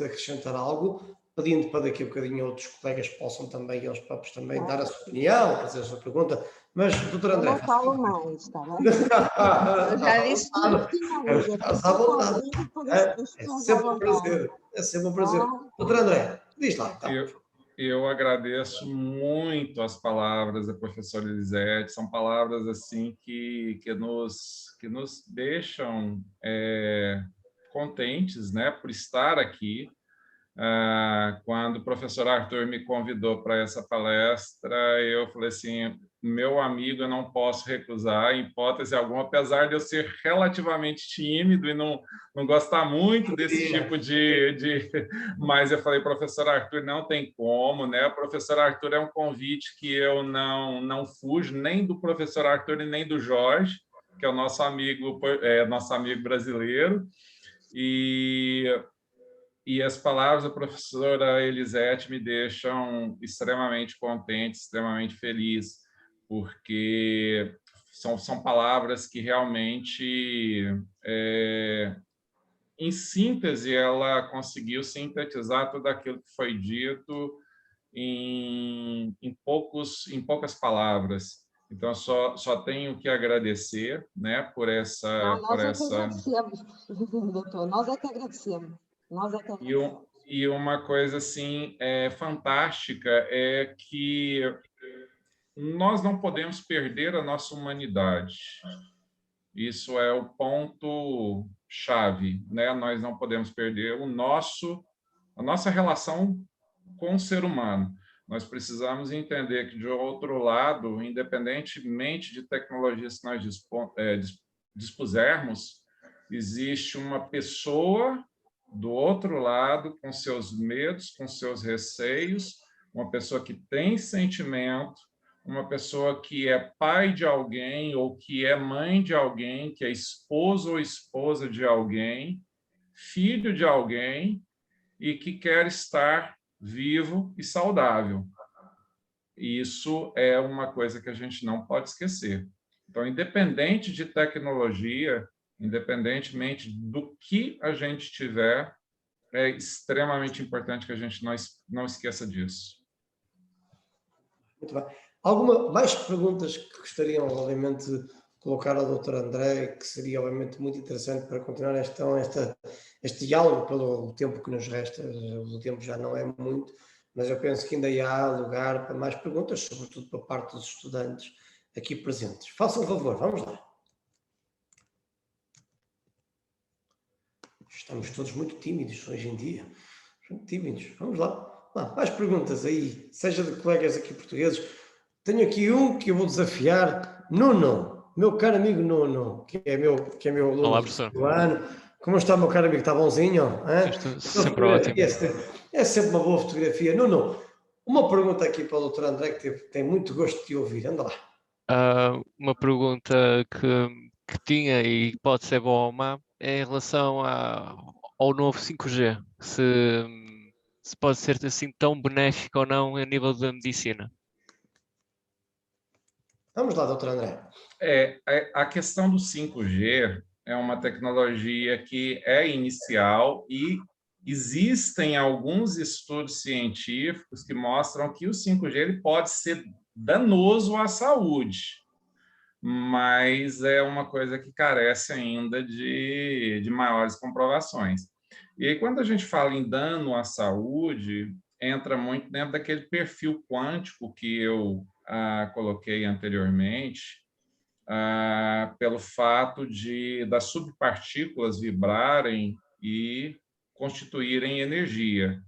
acrescentar algo, pedindo para daqui a bocadinho outros colegas possam também, eles próprios também, dar a sua opinião, fazer a sua pergunta. Mas, Dr. André... Eu não falo mais, está bem? Eu já disse tudo que tinha a dizer. Estás à vontade. É sempre um prazer. É sempre um prazer. Dr. André, diz lá. Então. Eu agradeço muito as palavras da professora Elisete. São palavras assim que nos deixam contentes, né, por estar aqui. Quando o professor Arthur me convidou para essa palestra, eu falei assim: meu amigo, eu não posso recusar em hipótese alguma, apesar de eu ser relativamente tímido e não gostar muito desse tipo de... Mas eu falei, professor Arthur, não tem como, né? O professor Arthur é um convite que eu não fujo, nem do professor Arthur e nem do Jorge, que é o nosso amigo brasileiro. E as palavras da professora Elisete me deixam extremamente contente, extremamente feliz, porque são palavras que realmente, em síntese, ela conseguiu sintetizar tudo aquilo que foi dito em poucas palavras. Então, só tenho que agradecer, né, por essa... que agradecemos, doutor, nós é que agradecemos. E uma coisa assim fantástica é que nós não podemos perder a nossa humanidade. Isso é o ponto chave, né? Nós não podemos perder a nossa relação com o ser humano. Nós precisamos entender que, de outro lado, independentemente de tecnologias que nós dispusermos, existe uma pessoa do outro lado, com seus medos, com seus receios, uma pessoa que tem sentimento, uma pessoa que é pai de alguém ou que é mãe de alguém, que é esposo ou esposa de alguém, filho de alguém, e que quer estar vivo e saudável. Isso é uma coisa que a gente não pode esquecer. Então, independente de tecnologia, independentemente do que a gente tiver, é extremamente importante que a gente não esqueça disso. Muito bem. Alguma mais perguntas que gostariam, obviamente, de colocar ao Dr. André, que seria, obviamente, muito interessante para continuar este diálogo pelo tempo que nos resta. O tempo já não é muito, mas eu penso que ainda há lugar para mais perguntas, sobretudo para parte dos estudantes aqui presentes. Façam um favor, vamos lá. Estamos todos muito tímidos hoje em dia. Muito tímidos. Vamos lá. Mais perguntas aí, seja de colegas aqui portugueses. Tenho aqui um que eu vou desafiar. Nuno, meu caro amigo Nuno, que é meu aluno. Olá, professor. Do ano. Como está, meu caro amigo? Está bonzinho? Estou sempre ótimo. É sempre uma boa fotografia. Nuno, uma pergunta aqui para o Dr. André, que tem muito gosto de te ouvir. Anda lá. Uma pergunta que tinha e pode ser boa ou má é em relação ao novo 5G. Se pode ser assim tão benéfico ou não a nível da medicina. Vamos lá, Dr. André. A questão do 5G é uma tecnologia que é inicial e existem alguns estudos científicos que mostram que o 5G ele pode ser danoso à saúde, mas é uma coisa que carece ainda de maiores comprovações. E aí, quando a gente fala em dano à saúde, entra muito dentro daquele perfil quântico que eu coloquei anteriormente, pelo fato das subpartículas vibrarem e constituírem energia.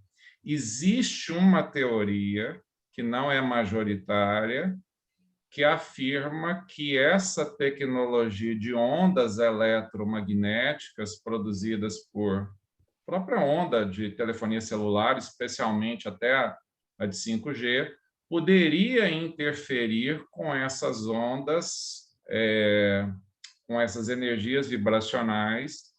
Existe uma teoria, que não é majoritária, que afirma que essa tecnologia de ondas eletromagnéticas produzidas por própria onda de telefonia celular, especialmente até a de 5G, poderia interferir com essas ondas, com essas energias vibracionais,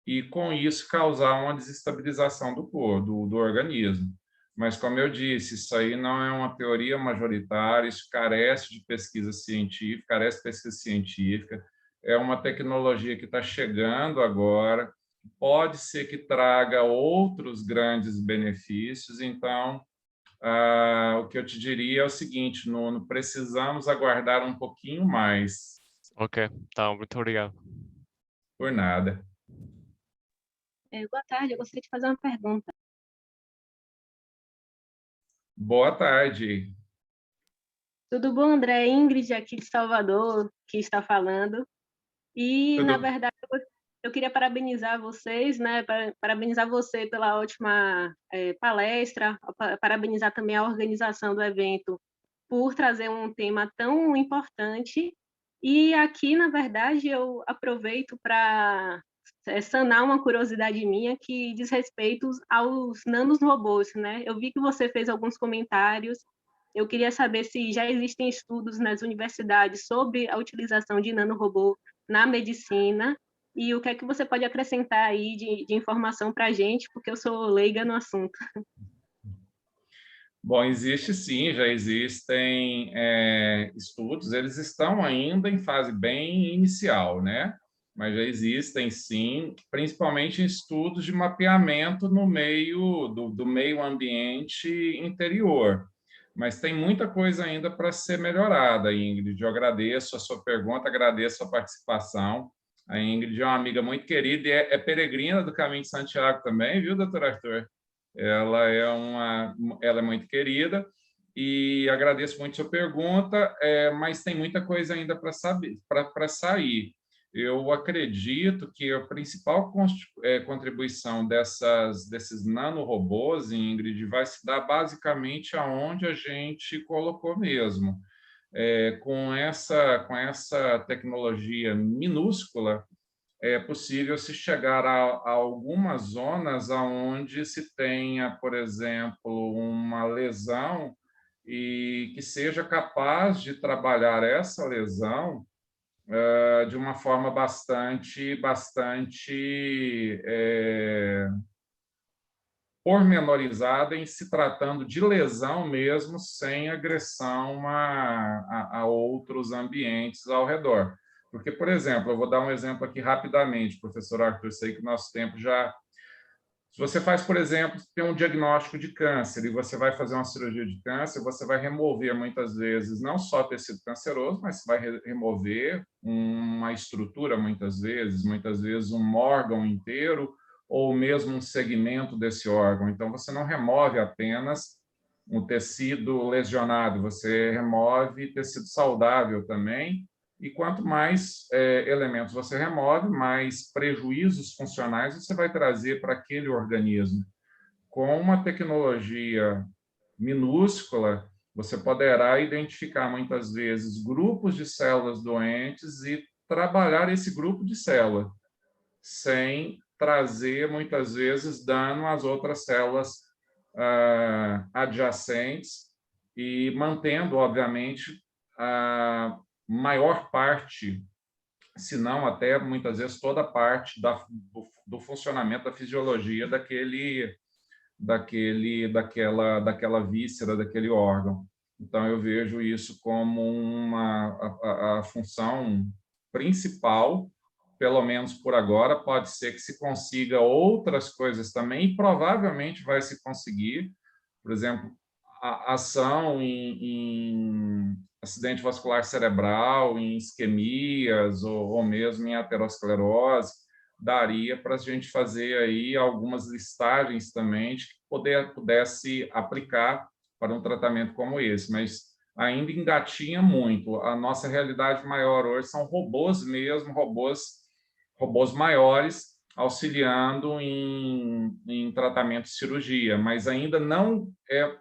e com isso causar uma desestabilização do corpo, do organismo. Mas, como eu disse, isso aí não é uma teoria majoritária, isso carece de pesquisa científica, é uma tecnologia que está chegando agora, pode ser que traga outros grandes benefícios. Então, o que eu te diria é o seguinte, Nuno, precisamos aguardar um pouquinho mais. Ok, tá, muito obrigado. Por nada. Boa tarde, eu gostaria de fazer uma pergunta. Boa tarde. Tudo bom, André? Ingrid, aqui de Salvador, que está falando. E, na verdade, eu queria parabenizar vocês, né? Parabenizar você pela ótima palestra, parabenizar também a organização do evento por trazer um tema tão importante. E aqui, na verdade, eu aproveito para sanar uma curiosidade minha que diz respeito aos nanorobôs, né? Eu vi que você fez alguns comentários. Eu queria saber se já existem estudos nas universidades sobre a utilização de nanorobô na medicina e o que é que você pode acrescentar aí de informação para a gente, porque eu sou leiga no assunto. Bom, existe sim, já existem estudos, eles estão ainda em fase bem inicial, né? Mas já existem sim, principalmente estudos de mapeamento no meio do meio ambiente interior. Mas tem muita coisa ainda para ser melhorada, Ingrid. Eu agradeço a sua pergunta, agradeço a participação. A Ingrid é uma amiga muito querida e é peregrina do Caminho de Santiago também, viu, doutor Arthur? Ela é muito querida e agradeço muito a sua pergunta, mas tem muita coisa ainda para sair. Eu acredito que a principal contribuição desses nanorobôs, Ingrid, vai se dar basicamente aonde a gente colocou mesmo. Com essa tecnologia minúscula, é possível se chegar a algumas zonas onde se tenha, por exemplo, uma lesão e que seja capaz de trabalhar essa lesão de uma forma bastante pormenorizada, em se tratando de lesão mesmo, sem agressão a outros ambientes ao redor. Porque, por exemplo, eu vou dar um exemplo aqui rapidamente, professor Arthur, sei que o nosso tempo já... Se você faz, por exemplo, tem um diagnóstico de câncer e você vai fazer uma cirurgia de câncer, você vai remover, muitas vezes, não só tecido canceroso, mas vai remover uma estrutura, muitas vezes um órgão inteiro, ou mesmo um segmento desse órgão. Então, você não remove apenas um tecido lesionado, você remove tecido saudável também, e quanto mais elementos você remove, mais prejuízos funcionais você vai trazer para aquele organismo. Com uma tecnologia minúscula, você poderá identificar muitas vezes grupos de células doentes e trabalhar esse grupo de célula, sem trazer muitas vezes dano às outras células adjacentes e mantendo, obviamente, a maior parte, se não até muitas vezes toda parte do funcionamento da fisiologia daquela víscera, daquele órgão. Então, eu vejo isso como a função principal, pelo menos por agora. Pode ser que se consiga outras coisas também, e provavelmente vai se conseguir. Por exemplo, a ação em acidente vascular cerebral, em isquemias ou mesmo em aterosclerose, daria para a gente fazer aí algumas listagens também de que pudesse aplicar para um tratamento como esse, mas ainda engatinha muito. A nossa realidade maior hoje são robôs mesmo, robôs maiores, auxiliando em tratamento de cirurgia, mas ainda não é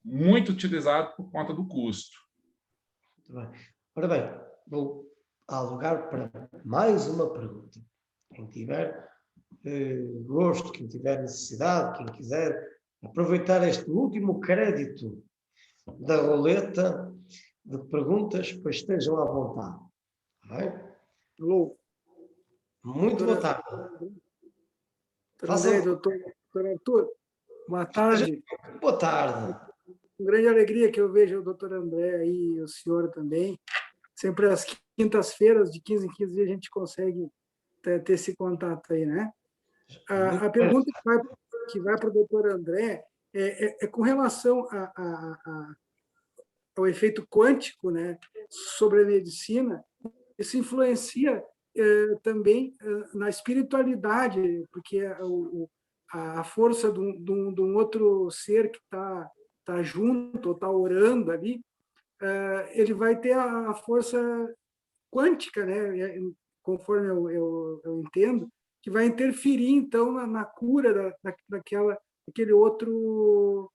muito utilizado por conta do custo. Muito bem. Ora bem, vou dar lugar para mais uma pergunta. Quem tiver gosto, quem tiver necessidade, quem quiser aproveitar este último crédito da roleta de perguntas, pois estejam à vontade. Alô? Muito boa tarde. Doutor Arthur, boa tarde. Boa tarde. Com grande alegria que eu vejo o doutor André aí, o senhor também. Sempre às quintas-feiras, de 15 em 15 dias, a gente consegue ter esse contato aí, né? A pergunta que vai para o doutor André é com relação ao efeito quântico, né, sobre a medicina. Isso influencia também na espiritualidade, porque a força de um outro ser que está junto, ou está orando ali, ele vai ter a força quântica, né, conforme eu entendo, que vai interferir, então, na cura daquele outro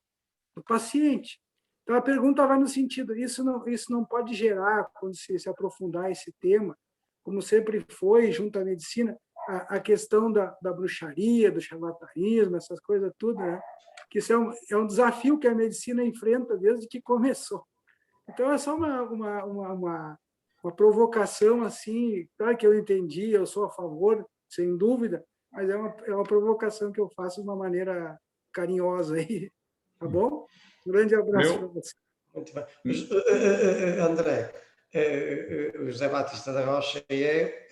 do paciente. Então, a pergunta vai no sentido, isso não pode gerar, quando se aprofundar esse tema, como sempre foi, junto à medicina, a questão da bruxaria, do charlatanismo, essas coisas tudo, né? Que isso é um desafio que a medicina enfrenta desde que começou. Então, é só uma provocação, assim, claro que eu entendi, eu sou a favor, sem dúvida, mas é uma provocação que eu faço de uma maneira carinhosa aí, tá bom? Um grande abraço para você. Muito bem. André, o José Batista da Rocha é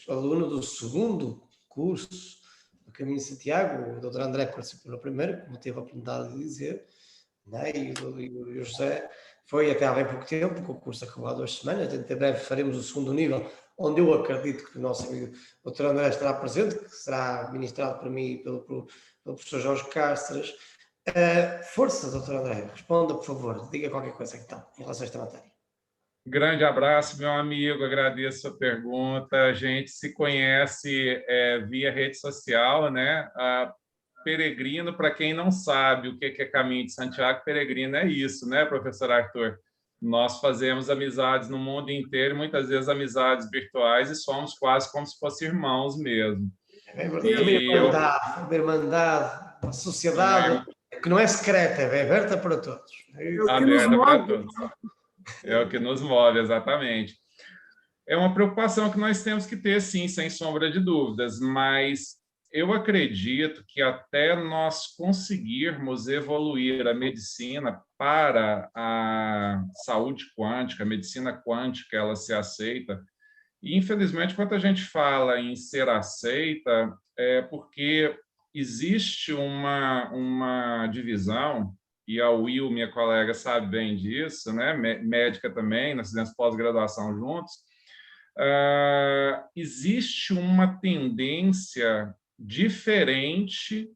aluno do segundo curso do Caminho de Santiago. O doutor André participou no primeiro, como teve a oportunidade de dizer, né? E o José foi até há bem pouco tempo, porque o curso acabou há 2 semanas. Em breve faremos o segundo nível, onde eu acredito que o nosso amigo doutor André estará presente, que será ministrado por mim e pelo professor Jorge Castras. Força, doutor André, responda, por favor, diga qualquer coisa então, em relação a esta matéria. Grande abraço, meu amigo, agradeço a pergunta. A gente se conhece via rede social, né? Peregrino, para quem não sabe o que é Caminho de Santiago, peregrino é isso, né, professor Arthur? Nós fazemos amizades no mundo inteiro, muitas vezes amizades virtuais, e somos quase como se fossem irmãos mesmo. A irmandade, a sociedade, que não é secreta, é aberta para todos. Aberta para todos. É o que nos move, exatamente. É uma preocupação que nós temos que ter, sim, sem sombra de dúvidas, mas eu acredito que até nós conseguirmos evoluir a medicina para a saúde quântica, a medicina quântica, ela se aceita. E, infelizmente, quando a gente fala em ser aceita, é porque existe uma divisão, e a Will, minha colega, sabe bem disso, né? Médica também, nós fizemos pós-graduação juntos. Existe uma tendência diferente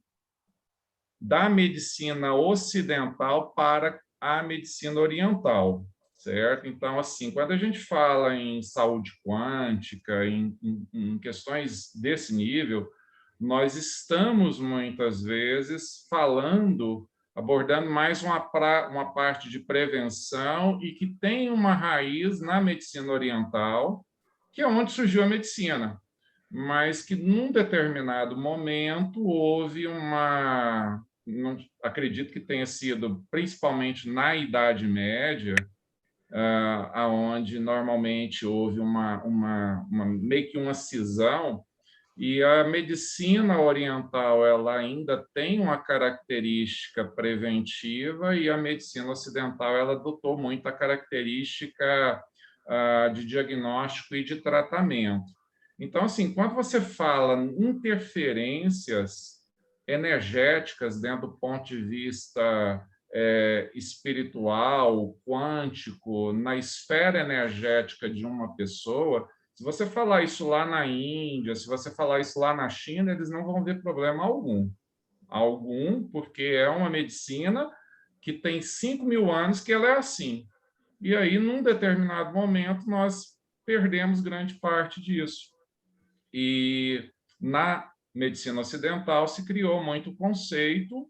da medicina ocidental para a medicina oriental, certo? Então, assim, quando a gente fala em saúde quântica, em questões desse nível, nós estamos, muitas vezes, abordando mais uma parte de prevenção e que tem uma raiz na medicina oriental, que é onde surgiu a medicina, mas que, num determinado momento, houve não acredito que tenha sido principalmente na Idade Média, aonde normalmente houve meio que uma cisão, e a medicina oriental ela ainda tem uma característica preventiva e a medicina ocidental ela adotou muito a característica de diagnóstico e de tratamento. Então, assim, quando você fala em interferências energéticas dentro do ponto de vista espiritual, quântico, na esfera energética de uma pessoa, se você falar isso lá na Índia, se você falar isso lá na China, eles não vão ver problema algum. Porque é uma medicina que tem 5.000 anos que ela é assim. E aí, num determinado momento, nós perdemos grande parte disso. E na medicina ocidental se criou muito o conceito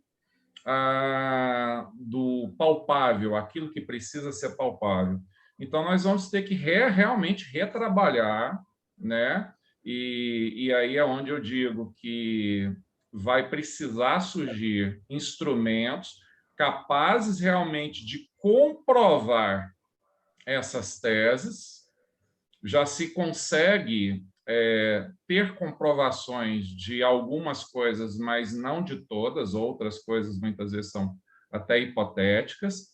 do palpável, aquilo que precisa ser palpável. Então, nós vamos ter que realmente retrabalhar, né? E aí é onde eu digo que vai precisar surgir instrumentos capazes realmente de comprovar essas teses. Já se consegue ter comprovações de algumas coisas, mas não de todas, outras coisas muitas vezes são até hipotéticas,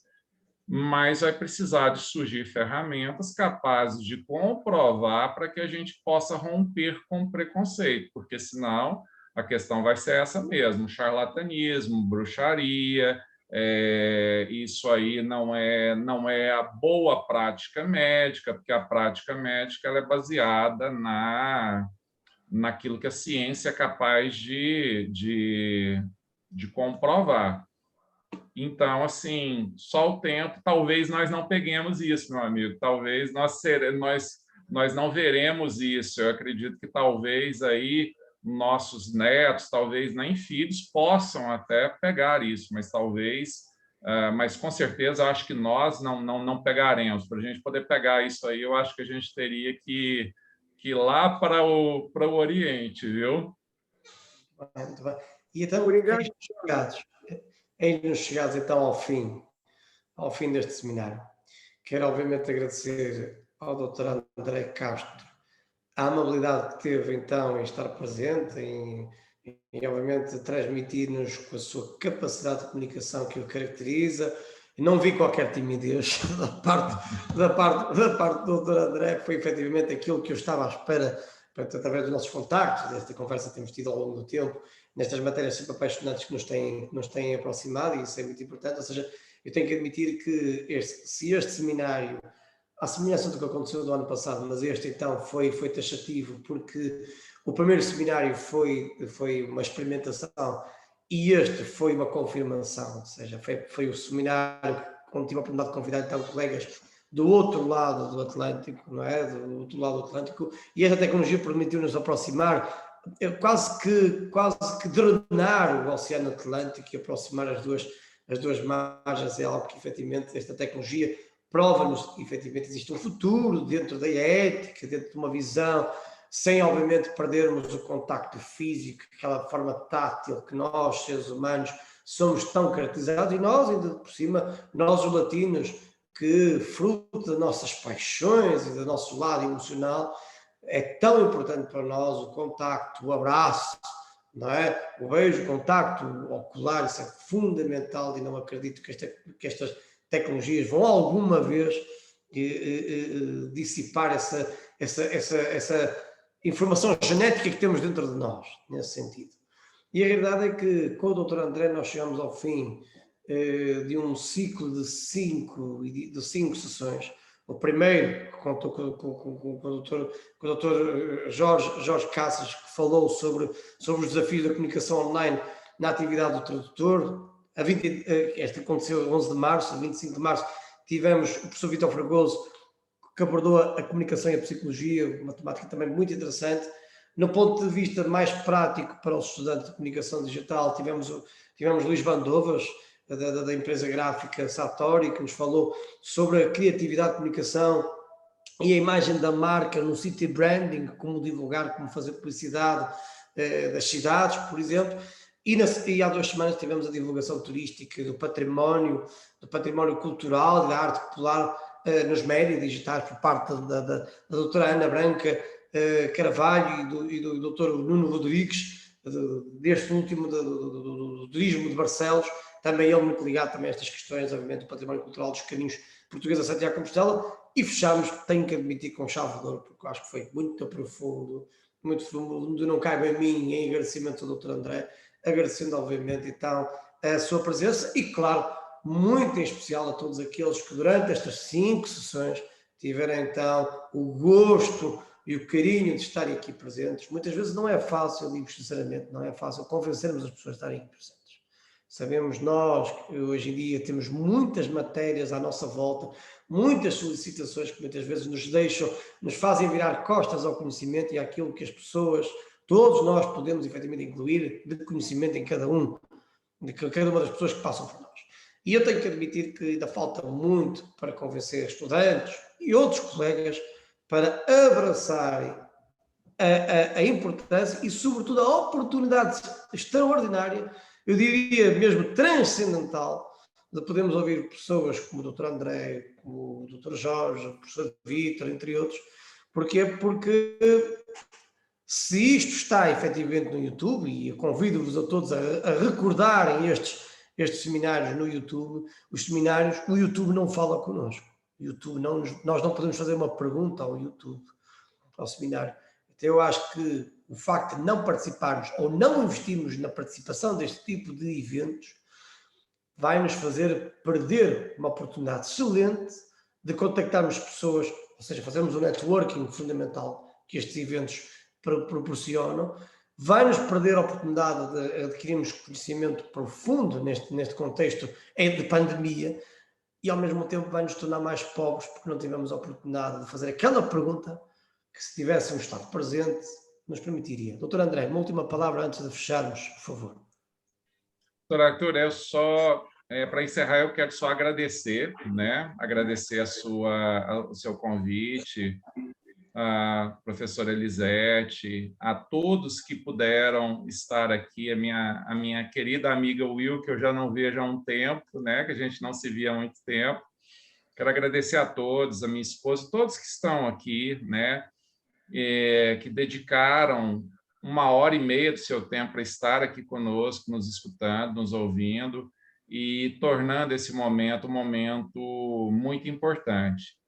mas vai precisar de surgir ferramentas capazes de comprovar para que a gente possa romper com o preconceito, porque senão a questão vai ser essa mesmo, charlatanismo, bruxaria, isso aí não é a boa prática médica, porque a prática médica ela é baseada naquilo que a ciência é capaz de comprovar. Então, assim, só o tempo, talvez nós não peguemos isso, meu amigo, talvez nós não veremos isso. Eu acredito que talvez aí nossos netos, talvez nem filhos, possam até pegar isso, mas com certeza acho que nós não pegaremos. Para a gente poder pegar isso aí, eu acho que a gente teria que ir lá para o Oriente, viu? Muito bem. E então, Obrigado. eis-nos chegados então ao fim deste seminário. Quero obviamente agradecer ao Dr. André Castro a amabilidade que teve então em estar presente, em obviamente transmitir-nos com a sua capacidade de comunicação que o caracteriza. Não vi qualquer timidez da parte do Dr. André, foi efetivamente aquilo que eu estava à espera, portanto, através dos nossos contactos, desta conversa que temos tido ao longo do tempo, nestas matérias sempre apaixonantes que nos têm aproximado, e isso é muito importante. Ou seja, eu tenho que admitir que se este seminário, à semelhança do que aconteceu do ano passado, mas este então foi taxativo, porque o primeiro seminário foi uma experimentação e este foi uma confirmação, ou seja, foi o seminário onde tive a oportunidade de convidar então colegas do outro lado do Atlântico, não é? Do outro lado do Atlântico, e esta tecnologia permitiu-nos aproximar, quase que drenar o Oceano Atlântico e aproximar as duas margens. É algo que efetivamente esta tecnologia prova-nos que efetivamente existe um futuro dentro da ética, dentro de uma visão, sem obviamente perdermos o contacto físico, aquela forma tátil que nós, seres humanos, somos tão caracterizados, e nós, ainda por cima, nós os latinos, que fruto das nossas paixões e do nosso lado emocional, é tão importante para nós o contacto, o abraço, não é? O beijo, o contacto ocular, isso é fundamental, e não acredito que estas tecnologias vão alguma vez dissipar essa informação genética que temos dentro de nós, nesse sentido. E a verdade é que com o Dr. André nós chegamos ao fim de um ciclo de cinco sessões. O primeiro contou com o Dr. Jorge Cassas, que falou sobre os desafios da comunicação online na atividade do tradutor. Este aconteceu 11 de março, a 25 de março tivemos o professor Vítor Fragoso, que abordou a comunicação e a psicologia, uma temática também muito interessante. No ponto de vista mais prático para os estudantes de comunicação digital, tivemos Luís Vandovas, da empresa gráfica Satori, que nos falou sobre a criatividade de comunicação e a imagem da marca no city branding, como divulgar, como fazer publicidade das cidades, por exemplo. E há 2 semanas tivemos a divulgação turística do património cultural, da arte popular nos médias digitais, por parte da doutora Ana Branca Carvalho e do doutor Nuno Rodrigues, deste último do turismo de Barcelos, também ele muito ligado também a estas questões, obviamente, do património cultural dos caminhos portugueses a Santiago de Compostela, e fechámos, tenho que admitir, com chave de ouro, porque acho que foi muito profundo, não cabe a mim em agradecimento ao doutor André, agradecendo obviamente então a sua presença e, claro, muito em especial a todos aqueles que durante estas 5 sessões tiveram então o gosto e o carinho de estarem aqui presentes. Muitas vezes não é fácil, digo sinceramente, não é fácil convencermos as pessoas a estarem aqui presentes. Sabemos nós que hoje em dia temos muitas matérias à nossa volta, muitas solicitações que muitas vezes nos fazem virar costas ao conhecimento e àquilo que as pessoas, todos nós podemos efetivamente incluir de conhecimento em cada uma das pessoas que passam por nós. E eu tenho que admitir que ainda falta muito para convencer estudantes e outros colegas para abraçarem a importância e, sobretudo, a oportunidade extraordinária, eu diria mesmo transcendental, de podermos ouvir pessoas como o Dr. André, como o Dr. Jorge, o professor Vítor, entre outros. Porquê? Porque se isto está efetivamente no YouTube, e eu convido-vos a todos a recordarem estes seminários no YouTube, o YouTube não fala connosco. Nós não podemos fazer uma pergunta ao YouTube, ao seminário. Então eu acho que o facto de não participarmos ou não investirmos na participação deste tipo de eventos vai nos fazer perder uma oportunidade excelente de contactarmos pessoas, ou seja, fazermos o networking fundamental que estes eventos proporcionam, vai-nos perder a oportunidade de adquirirmos conhecimento profundo neste contexto de pandemia e ao mesmo tempo vai-nos tornar mais pobres porque não tivemos a oportunidade de fazer aquela pergunta que, se tivéssemos estado presente, nos permitiria. Doutor André, uma última palavra antes de fecharmos, por favor. Doutor Arthur, para encerrar, eu quero só agradecer, né? Agradecer o seu convite, a professora Elisete, a todos que puderam estar aqui, a minha querida amiga Will, que eu já não vejo há um tempo, né? Que a gente não se via há muito tempo. Quero agradecer a todos, a minha esposa, todos que estão aqui, né? Que dedicaram 1h30 do seu tempo para estar aqui conosco, nos escutando, nos ouvindo e tornando esse momento um momento muito importante.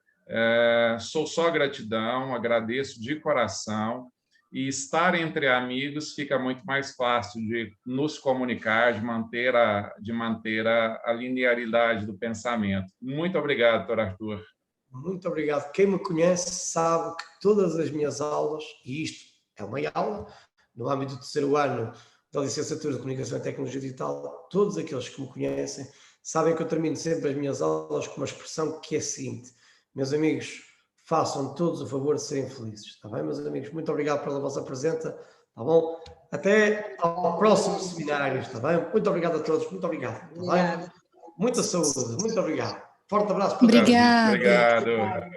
Sou só gratidão, agradeço de coração, e estar entre amigos fica muito mais fácil de nos comunicar, de manter a linearidade do pensamento. Muito obrigado, doutor Arthur. Muito obrigado. Quem me conhece sabe que todas as minhas aulas, e isto é uma aula, no âmbito do 3º ano da licenciatura de Comunicação e Tecnologia Digital, todos aqueles que me conhecem sabem que eu termino sempre as minhas aulas com uma expressão que é a seguinte: meus amigos, façam todos o favor de serem felizes. Está bem, meus amigos? Muito obrigado pela vossa presença. Está bom? Até ao próximo seminário. Está bem? Muito obrigado a todos. Muito obrigado. Está bem? Muita saúde. Muito obrigado. Forte abraço para todos. Obrigada. Obrigado.